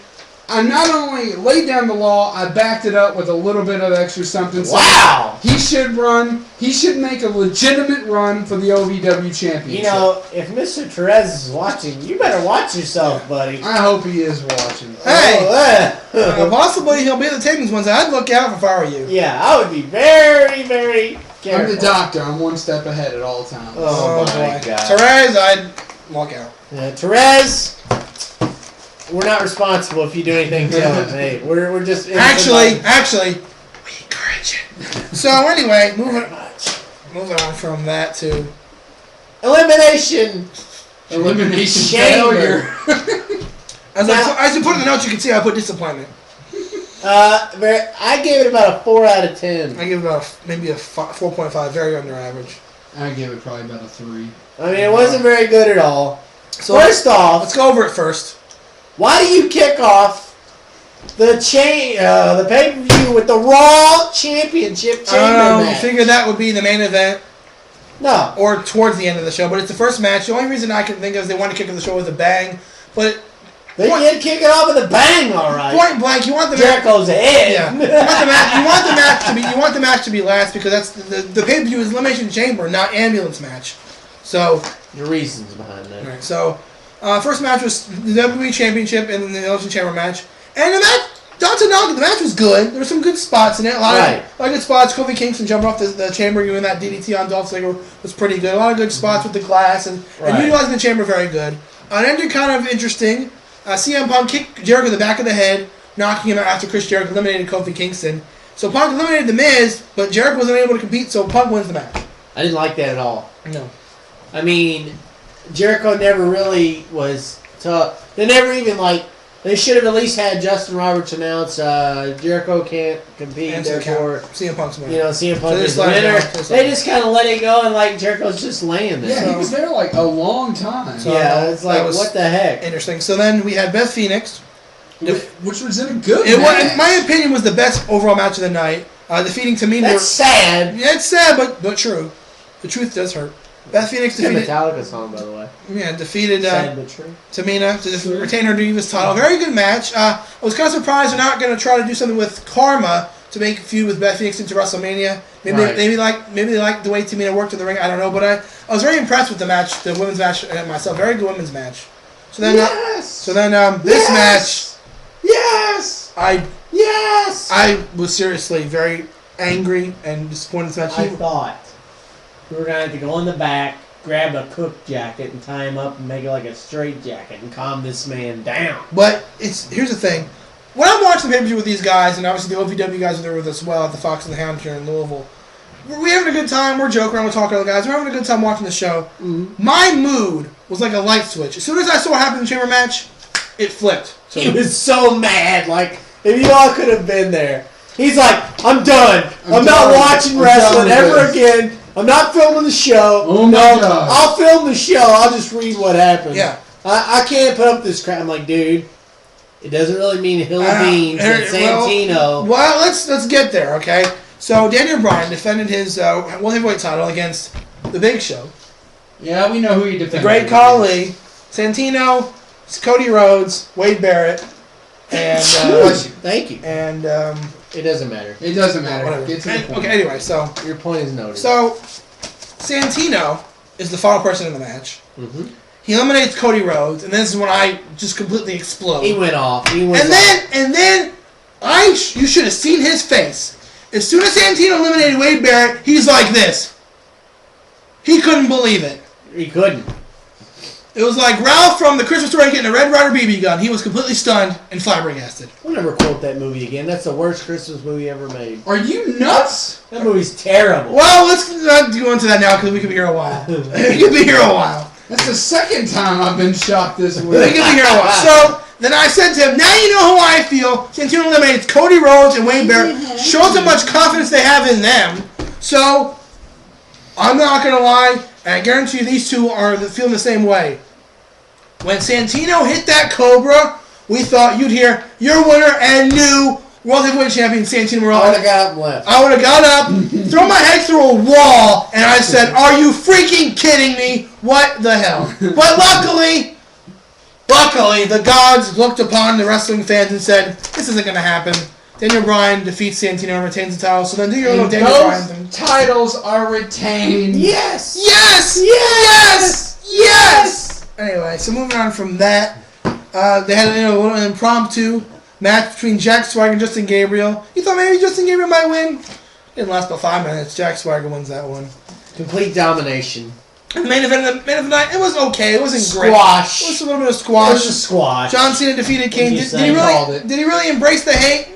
I not only laid down the law, I backed it up with a little bit of extra something. Wow! He should run. He should make a legitimate run for the OVW championship. You know, if Mr. Torres is watching, you better watch yourself, buddy. I hope he is watching. Hey! Possibly he'll be at the tapings once. I'd look out if I were you. Yeah, I would be very, very careful. I'm the doctor. I'm one step ahead at all times. Oh my God. Therese, I'd walk out. Therese, we're not responsible if you do anything to him. Hey, we're just actually, we encourage it. So anyway, moving on from that to Elimination failure. As you put in the notes, you can see I put disappointment. I gave it about a 4 out of 10. I give it maybe a 4.5, very under average. I give it probably about a 3. I mean, it wasn't very good at all. So first off, let's go over it first. Why do you kick off the pay-per-view with the Raw Championship Chamber match? I figured that would be the main event. No. Or towards the end of the show, but it's the first match. The only reason I can think of is they want to kick off the show with a bang, but They did kick it off with a bang, all right. Point blank, you want the Jericho's head. Yeah. You want the match to be last because that's the pay-per-view is Elimination Chamber, not ambulance match. So the reasons behind that. Right. So first match was the WWE Championship and the Elimination Chamber match, and the match. The match was good. There were some good spots in it. A lot of good spots. Kofi Kingston jumping off the chamber, doing that DDT on Dolph Ziggler was pretty good. A lot of good spots with the glass and utilizing the chamber very good. It ended kind of interesting. CM Punk kicked Jericho in the back of the head, knocking him out after Chris Jericho eliminated Kofi Kingston. So Punk eliminated The Miz, but Jericho wasn't able to compete, so Punk wins the match. I didn't like that at all. No. I mean, Jericho never really was tough. They never even, they should have at least had Justin Roberts announce Jericho can't compete, And therefore CM Punk's winner. CM Punk is the winner. They just kind of let it go, and Jericho's just laying there. Yeah, he was there a long time. So, it's what the heck? Interesting. So then we had Beth Phoenix, which was in a good match. In my opinion, was the best overall match of the night. Defeating Tamina. That's sad. Yeah, it's sad, but true. The truth does hurt. Beth Phoenix defeated. Metallica song, by the way. Yeah, defeated sad but true. Tamina to retain her Divas title. Very good match. I was kind of surprised they're not going to try to do something with Karma to make a feud with Beth Phoenix into WrestleMania. Maybe they like the way Tamina worked in the ring. I don't know, but I was very impressed with the match, the women's match myself. Very good women's match. So then, this match. Yes. I was seriously very angry and disappointed in this match. I thought we were going to have to go in the back, grab a cook jacket, and tie him up and make it like a straight jacket and calm this man down. But here's the thing. When I'm watching the pay-per-view with these guys, and obviously the OVW guys are there with us as well at the Fox and the Hound here in Louisville, we're having a good time. We're joking around. We're talking to the guys. We're having a good time watching the show. Mm-hmm. My mood was like a light switch. As soon as I saw what happened in the chamber match, it flipped. So he was so mad. If you all could have been there. He's like, I'm done. I'm not watching wrestling ever again. I'm not filming the show. Oh my God. I'll film the show. I'll just read what happened. Yeah. I can't put up this crap. I'm like, dude, it doesn't really mean hill of beans and Santino. Well, let's get there, okay? So Daniel Bryan defended his World Heavyweight title against The Big Show. Yeah, we know who he defended. The Great Khali, Santino, Cody Rhodes, Wade Barrett, and thank you. And it doesn't matter. It doesn't matter. Get to the point. Okay, anyway, so your point is noted. So Santino is the final person in the match. Mm-hmm. He eliminates Cody Rhodes, and this is when I just completely explode. He went off. And then you should have seen his face. As soon as Santino eliminated Wade Barrett, he's like this. He couldn't believe it. He couldn't. It was like Ralph from the Christmas Story getting a Red Ryder BB gun. He was completely stunned and flabbergasted. We'll never quote that movie again. That's the worst Christmas movie ever made. Are you nuts? That movie's terrible. Well, let's not go into that now because we could be here a while. We could be here a while. That's the second time I've been shocked this week. We could be here a while. So then I said to him, now you know how I feel. Santino eliminates Cody Rhodes and Wade Barrett. Shows how much confidence they have in them. So I'm not going to lie, and I guarantee you these two are feeling the same way. When Santino hit that Cobra, we thought you'd hear your winner and new World Heavyweight Champion Santino Marella. I would have got up and left. I would have got up, thrown my head through a wall, and I said, are you freaking kidding me? What the hell? But luckily, the gods looked upon the wrestling fans and said, this isn't going to happen. Daniel Bryan defeats Santino and retains the title. So then do your little Daniel Bryan thing. Titles are retained. Yes! Yes! Yes! Yes! Anyway, so moving on from that, they had a little impromptu match between Jack Swagger and Justin Gabriel. You thought maybe Justin Gabriel might win? Didn't last about 5 minutes. Jack Swagger wins that one. Complete domination. And the main event of the night, it was okay. It wasn't great. Squash. It was a little bit of squash. It was a squash. John Cena defeated Kane. Did he really embrace the hate?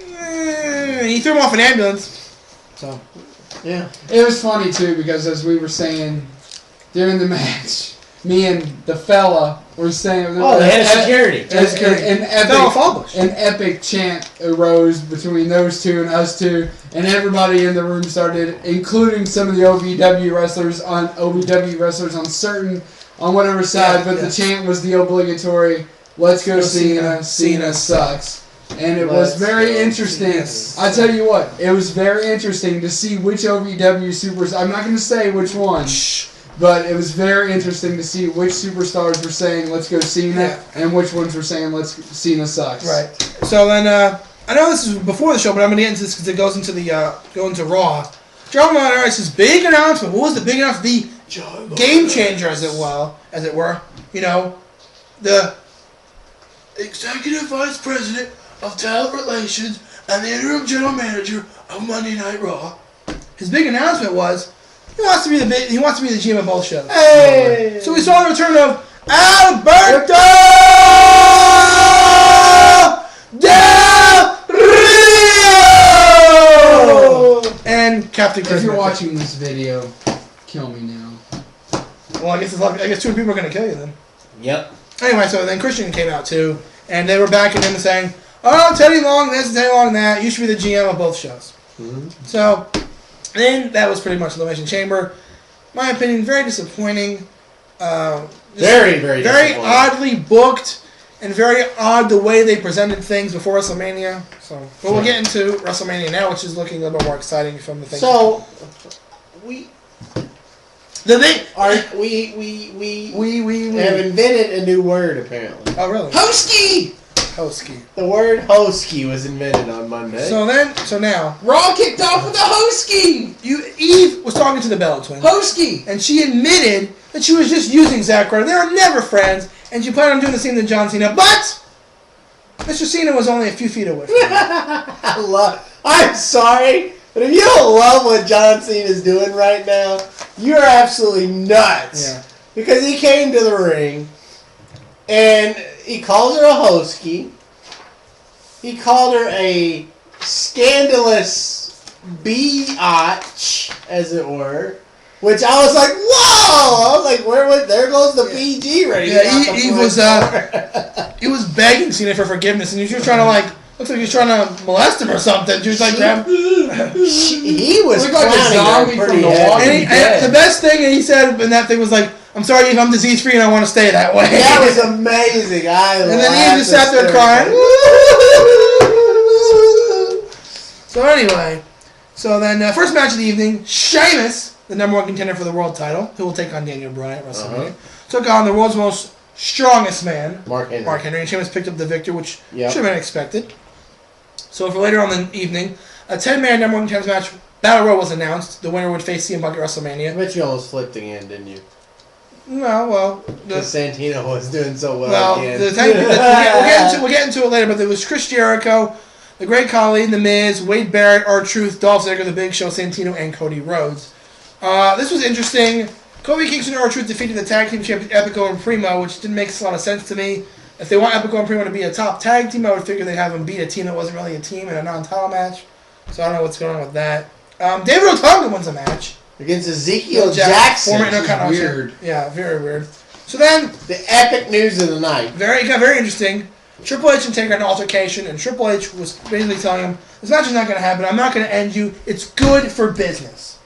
He threw him off an ambulance. So, yeah. It was funny, too, because as we were saying during the match, me and the fella were saying... Oh, the head of security. An epic chant arose between those two and us two, and everybody in the room started, including some of the OVW wrestlers on whatever side, but the chant was the obligatory, let's go Cena, Cena sucks. And it was very interesting. I tell you what, it was very interesting to see which OVW supers, I'm not going to say which one, But it was very interesting to see which superstars were saying, let's go Cena, and which ones were saying, Cena sucks. Right. So then, I know this is before the show, but I'm going to get into this because it goes into into Raw. John Monaris, his big announcement. What was the big announcement? The game changer, as it were. You know, the Executive Vice President of Talent Relations and the interim general manager of Monday Night Raw. His big announcement was he wants to be the GM of both shows. Hey! So we saw the return of Alberto Del Rio and Captain Chris. If you're watching this video, kill me now. Well, I guess 2 people are going to kill you then. Yep. Anyway, so then Christian came out too, and they were backing him and saying, "Oh, Teddy Long this, Teddy Long that. You should be the GM of both shows." Mm-hmm. So then that was pretty much Elimination Chamber. My opinion, very disappointing. Very oddly booked, and very odd the way they presented things before WrestleMania. So, but we'll get into WrestleMania now, which is looking a little bit more exciting from the thing. So we have invented a new word apparently. Oh really? Hosky. The word hosky was invented on Monday. So now Raw kicked off with a hosky. Eve was talking to the Bella Twins. Hosky. And she admitted that she was just using Zack Ryder. They were never friends, and she planned on doing the same to John Cena. But Mr. Cena was only a few feet away from her. I'm sorry, but if you don't love what John Cena is doing right now, you're absolutely nuts. Yeah. Because he came to the ring, and he called her a hosky. He called her a scandalous biatch, as it were. Which I was like, whoa! I was like, there goes the PG rating. Yeah, he was begging Cena for forgiveness, and he was just trying to looks like he was trying to molest him or something. She was like, he was like a zombie from The Walking Dead. The best thing he said in that thing was like, "I'm sorry if I'm disease free and I want to stay that way." That was amazing. And then he just sat there crying. So anyway, first match of the evening, Sheamus, the #1 contender for the world title, who will take on Daniel Bryan at WrestleMania, took on the world's most strongest man, Mark Henry, and Sheamus picked up the victory, which should have been expected. So for later on in the evening, a 10-man #1 contenders match, Battle Royal was announced. The winner would face CM Punk at WrestleMania. I bet you almost flipped again, didn't you? No, well, because Santino was doing so well again. We'll get into it later, but there was Chris Jericho, the Great Khali, The Miz, Wade Barrett, R-Truth, Dolph Ziggler, The Big Show, Santino, and Cody Rhodes. This was interesting. Kofi Kingston and R-Truth defeated the tag team champions Epico and Primo, which didn't make a lot of sense to me. If they want Epico and Primo to be a top tag team, I would figure they'd have them beat a team that wasn't really a team in a non-title match. So I don't know what's going on with that. David Otunga wins a match against Ezekiel Jackson. Former Intercontinental. Weird. Yeah, very weird. So then the epic news of the night. Very interesting. Triple H and Taker had an altercation, and Triple H was basically telling him, "This match is not going to happen. I'm not going to end you. It's good for business."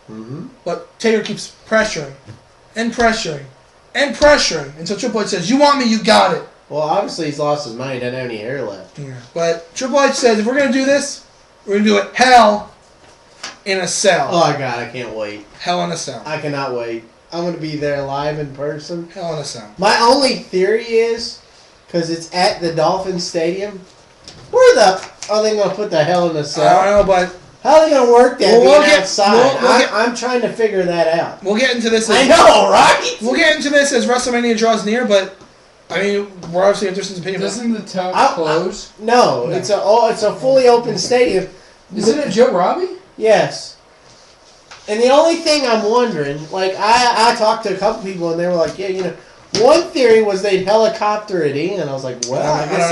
Mm-hmm. But Taker keeps pressuring and pressuring and pressuring until Triple H says, "You want me? You got it." Well, obviously he's lost his mind. He doesn't have any hair left. Yeah. But Triple H says, "If we're going to do this, we're going to do it hell in a cell." Oh my God, I can't wait. Hell in a cell. I cannot wait. I'm going to be there live in person. Hell in a cell. My only theory is, because it's at the Dolphin Stadium, where the are they going to put the Hell in a Cell? I don't know, but how are they going to work that outside? I'm trying to figure that out. We'll get into this. I know, right? We'll get into this as WrestleMania draws near, but I mean, we're obviously interested in opinion. Doesn't the tub close? No, it's a fully open stadium. Isn't it Joe Robbie? Yes. And the only thing I'm wondering, like I talked to a couple people and they were like, yeah, one theory was they'd helicopter it in, and I was like, well, I guess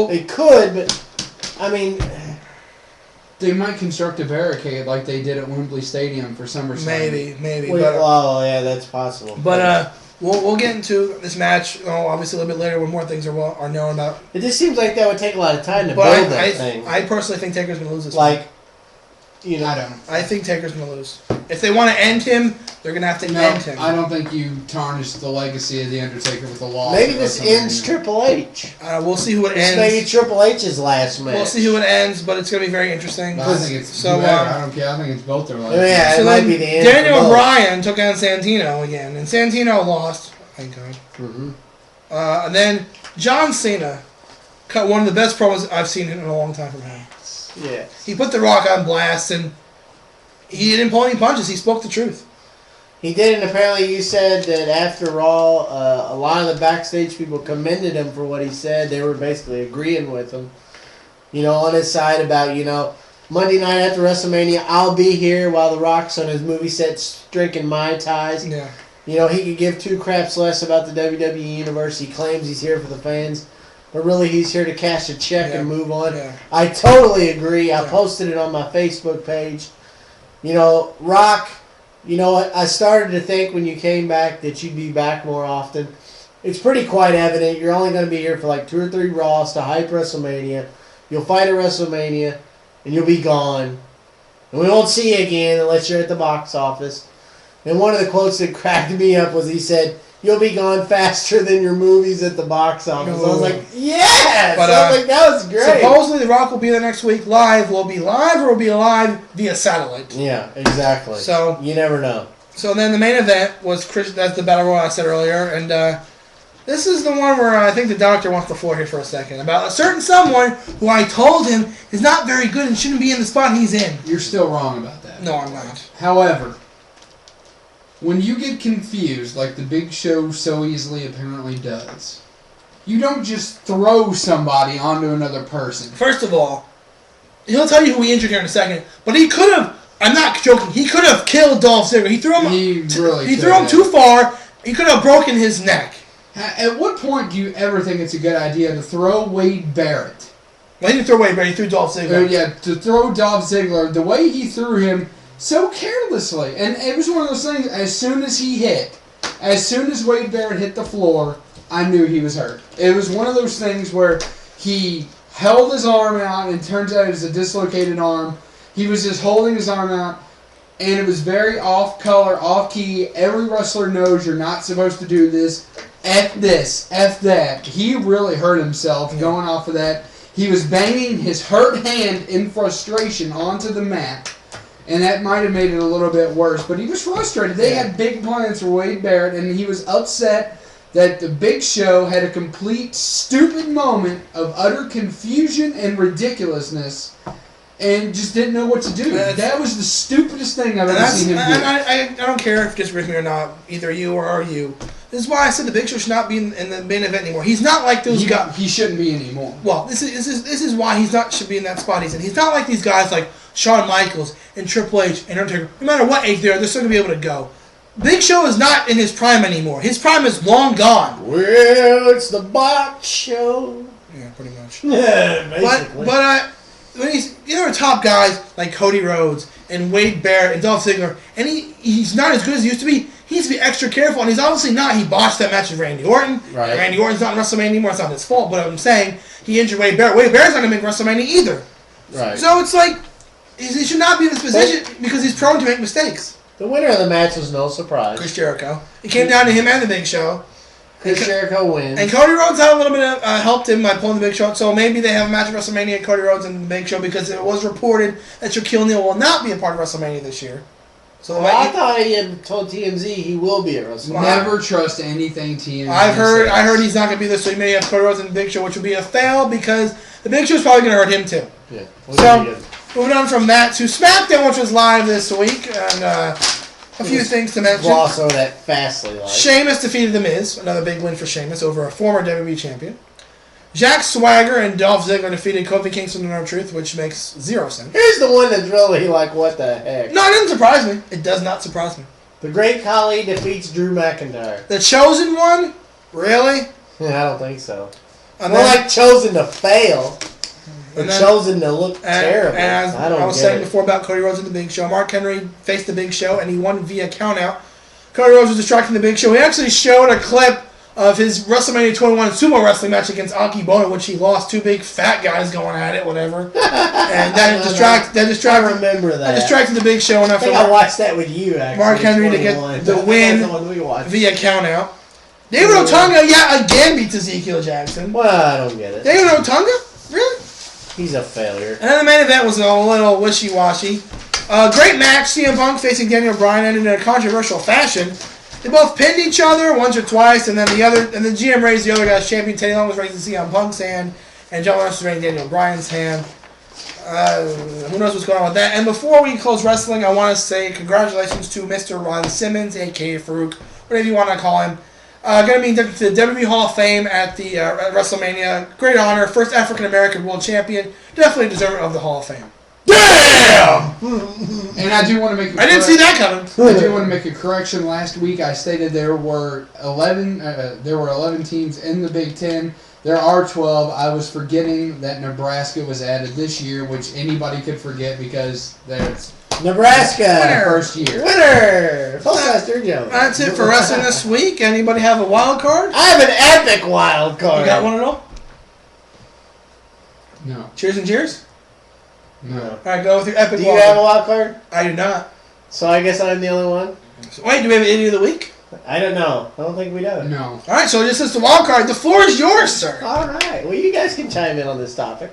they could, but I mean, they might construct a barricade like they did at Wembley Stadium for SummerSlam. Maybe. Oh, yeah, that's possible. But we'll get into this match. Obviously a little bit later when more things are known about. It just seems like that would take a lot of time to build that thing. I personally think Taker's gonna lose this. Like, you know. I don't. I think Taker's going to lose. If they want to end him, they're going to have to end him. I don't think you tarnish the legacy of The Undertaker with a loss. Maybe this ends Triple H. We'll see who it ends. Maybe Triple H's last match. We'll see who it ends, but it's going to be very interesting. I think it's whoever. I don't care. I think it's both their last. Yeah, so it might be the end. Daniel Bryan took on Santino again, and Santino lost. Thank God. Mm-hmm. And then John Cena cut one of the best promos I've seen in a long time from him. Yeah. He put The Rock on blast, and he didn't pull any punches. He spoke the truth. He did, and apparently you said that after Raw, a lot of the backstage people commended him for what he said. They were basically agreeing with him, you know, on his side about, you know, Monday night after WrestleMania, I'll be here while The Rock's on his movie set drinking Mai Tais. Yeah. You know, he could give two craps less about the WWE Universe. He claims he's here for the fans, but really he's here to cash a check and move on. Yeah. I totally agree. I posted it on my Facebook page. You know, Rock, you know, I started to think when you came back that you'd be back more often. It's pretty quite evident. You're only going to be here for like 2 or 3 Raws to hype WrestleMania. You'll fight at WrestleMania, and you'll be gone. And we won't see you again unless you're at the box office. And one of the quotes that cracked me up was he said, "You'll be gone faster than your movies at the box office." I was like, yes! But, I was like, that was great. Supposedly The Rock will be there next week live. Will be live or will be live via satellite. Yeah, exactly. So you never know. So then the main event was that's the Battle Royal I said earlier. And this is the one where I think the doctor wants the floor here for a second. About a certain someone who I told him is not very good and shouldn't be in the spot he's in. You're still wrong about that. No, I'm not. However, when you get confused, like the Big Show so easily apparently does, you don't just throw somebody onto another person. First of all, he'll tell you who he injured here in a second, but he could have, I'm not joking, he could have killed Dolph Ziggler. He threw him, he threw him too far. He could have broken his neck. At what point do you ever think it's a good idea to throw Wade Barrett? Well, he didn't throw Wade Barrett, he threw Dolph Ziggler. Yeah, to throw Dolph Ziggler, the way he threw him so carelessly. And it was one of those things, as soon as he hit, as soon as Wade Barrett hit the floor, I knew he was hurt. It was one of those things where he held his arm out, and it turns out it was a dislocated arm. He was just holding his arm out, and it was very off-color, off-key. Every wrestler knows you're not supposed to do this. F this, F that. He really hurt himself going off of that. He was banging his hurt hand in frustration onto the mat. And that might have made it a little bit worse. But he was frustrated. They had big plans for Wade Barrett, and he was upset that the Big Show had a complete stupid moment of utter confusion and ridiculousness and just didn't know what to do. That was the stupidest thing I've ever seen him do. I don't care if you disagree with me or not, either you or are you. This is why I said the Big Show should not be in the main event anymore. He's not like those guys. He shouldn't be anymore. Well, this is why should be in that spot he's in. He's not like these guys like Shawn Michaels and Triple H and Undertaker. No matter what age they're still going to be able to go. Big Show is not in his prime anymore. His prime is long gone. Well, it's the box show. Yeah, pretty much. Yeah, basically. But when there are top guys like Cody Rhodes and Wade Barrett and Dolph Ziggler, and he's not as good as he used to be. He needs to be extra careful, and he's obviously not. He botched that match with Randy Orton. Right. Randy Orton's not in WrestleMania anymore. It's not his fault, but I'm saying he injured Wade Barrett. Wade Barrett's not going to make WrestleMania either. Right. So it's like he should not be in this position because he's prone to make mistakes. The winner of the match was no surprise. Chris Jericho. It came down to him and the Big Show. Chris Jericho wins. And Cody Rhodes had a little bit of helped him by pulling the Big Show. So maybe they have a match at WrestleMania, Cody Rhodes and the Big Show, because it was reported that Shaquille O'Neal will not be a part of WrestleMania this year. So I thought he had told TMZ he will be at WrestleMania. Never trust anything TMZ I says. heard he's not going to be there, so he may have Cody Rhodes and the Big Show, which would be a fail because the Big Show's probably going to hurt him too. Yeah. So moving on from that to SmackDown, which was live this week, and a few things to mention. Gloss over that fastly. Like. Sheamus defeated The Miz, another big win for Sheamus over a former WWE champion. Jack Swagger and Dolph Ziggler defeated Kofi Kingston and R-Truth, which makes 0 sense. Here's the one that's really like, what the heck? No, it doesn't surprise me. It does not surprise me. The Great Khali defeats Drew McIntyre. The Chosen One? Really? Yeah, I don't think so. And More like chosen to fail. Or chosen to look terrible. And as I was saying before about Cody Rhodes and the Big Show, Mark Henry faced the Big Show and he won via countout. Cody Rhodes was distracting the Big Show. He actually showed a clip of his WrestleMania 21 sumo wrestling match against Aki Bono, which he lost. Two big fat guys going at it, whatever. And that distracted. I remember that. That distracted the Big Show enough. I think I watched that with you, actually. Mark Henry to get the win via countout. David Otunga, again beats Ezekiel Jackson. Well, I don't get it. David Otunga? Really? He's a failure. And then the main event was a little wishy-washy. Great match. CM Punk facing Daniel Bryan ended in a controversial fashion. They both pinned each other once or twice, and then the GM raised the other guy's champion. Teddy Long was raising CM Punk's hand, and John Lawrence was raising Daniel Bryan's hand. Who knows what's going on with that? And before we close wrestling, I want to say congratulations to Mr. Ron Simmons, a.k.a. Farouk, whatever you want to call him. Going to be inducted to the WWE Hall of Fame at the WrestleMania. Great honor. First African-American world champion. Definitely deserving of the Hall of Fame. Damn! And I do want to make. I didn't see that coming. I do want to make a correction. Last week I stated there were 11. There were 11 teams in the Big Ten. There are 12. I was forgetting that Nebraska was added this year, which anybody could forget because there's Nebraska first year. Winner. PostMaster Jones. That's it for wrestling this week. Anybody have a wild card? I have an epic wild card. You got one at all? No. Cheers and cheers. No. All right, go with your epic. Do you have a wild card? I do not. So I guess I'm the only one. So, wait, do we have an idiot of the week? I don't know. I don't think we do. No. All right, so this is the wild card. The floor is yours, sir. All right. Well, you guys can chime in on this topic.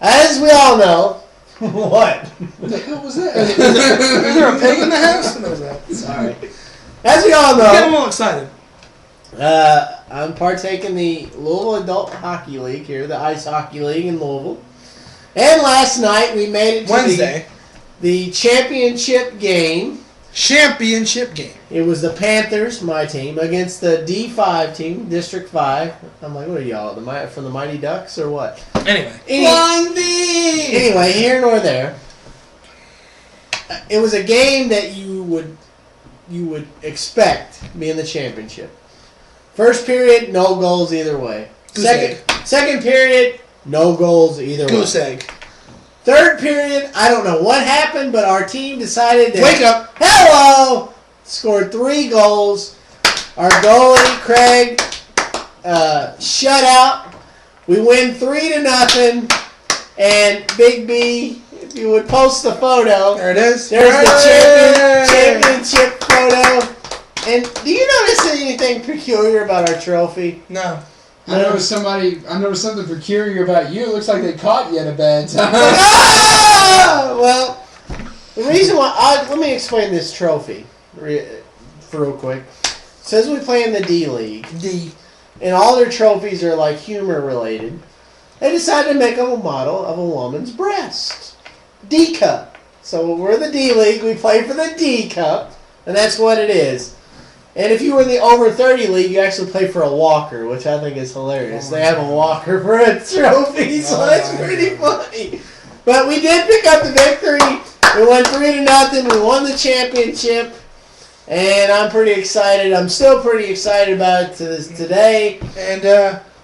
As we all know, what? What the hell was that? Is there a pig in the house? What was that? Sorry. As we all know, Get them all excited. I'm partaking the Louisville Adult Hockey League here, the Ice Hockey League in Louisville. And last night we made it to Wednesday. The championship game. Championship game. It was the Panthers, my team, against the D5 team, District 5. I'm like, what are y'all, from the Mighty Ducks or what? Anyway. Anyway, here nor there. It was a game that you would expect being the championship. First period, no goals either way. Second period, no goals either way. Goose egg. Third period, I don't know what happened, but our team decided to... Wake up. Hello! Scored 3 goals. Our goalie, Craig, shut out. We win 3-0. And Big B, if you would post the photo. There it is. There's the championship photo. And do you notice anything peculiar about our trophy? No. I noticed something peculiar about you. It looks like they caught you at a bad time. Well, the reason why... let me explain this trophy for real quick. It says we play in the D League. D. And all their trophies are like humor related. They decided to make a model of a woman's breast. D Cup. So we're the D League. We play for the D Cup. And that's what it is. And if you were in the over 30 league, you actually play for a walker, which I think is hilarious. They have a walker for a trophy, so that's pretty funny. But we did pick up the victory. We won 3-0. We won the championship. And I'm pretty excited. I'm still pretty excited about it today. And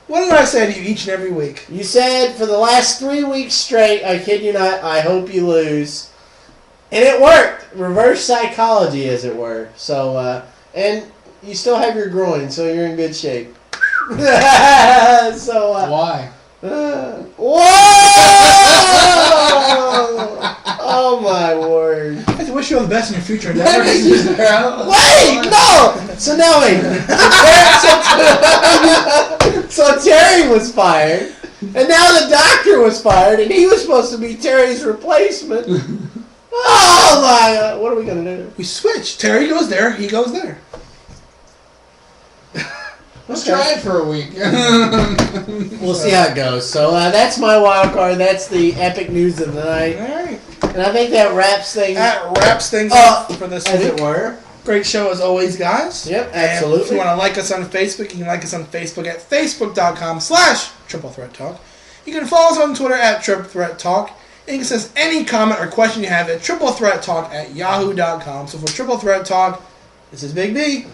what did I say to you each and every week? You said for the last 3 weeks straight, I kid you not, I hope you lose. And it worked. Reverse psychology, as it were. So, and you still have your groin, so you're in good shape. So why? Whoa! Oh my word! I wish you all the best in your future endeavors. Wait, no. So now wait. So Terry was fired, and now the doctor was fired, and he was supposed to be Terry's replacement. Oh my God! What are we gonna do? We switch. Terry goes there. He goes there. Let's try it for a week. We'll see how it goes. So that's my wild card. That's the epic news of the night. All right. And I think that wraps things up for this as week. It were. Great show as always, guys. Yep, and absolutely. if you want to like us on Facebook, you can like us on Facebook at facebook.com/triplethreattalk. You can follow us on Twitter at triplethreattalk. And you can send us any comment or question you have at triplethreattalk@yahoo.com. So for Triple Threat Talk, this is Big B.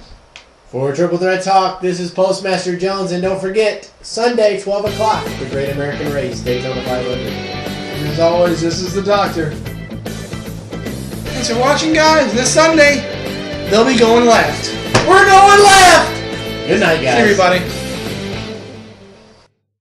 For Triple Threat Talk, this is Postmaster Jones. And don't forget, Sunday, 12 o'clock, the Great American Race, Daytona 500. And as always, this is the Doctor. Thanks for watching, guys. This Sunday, they'll be going left. We're going left! Good night, guys. See everybody.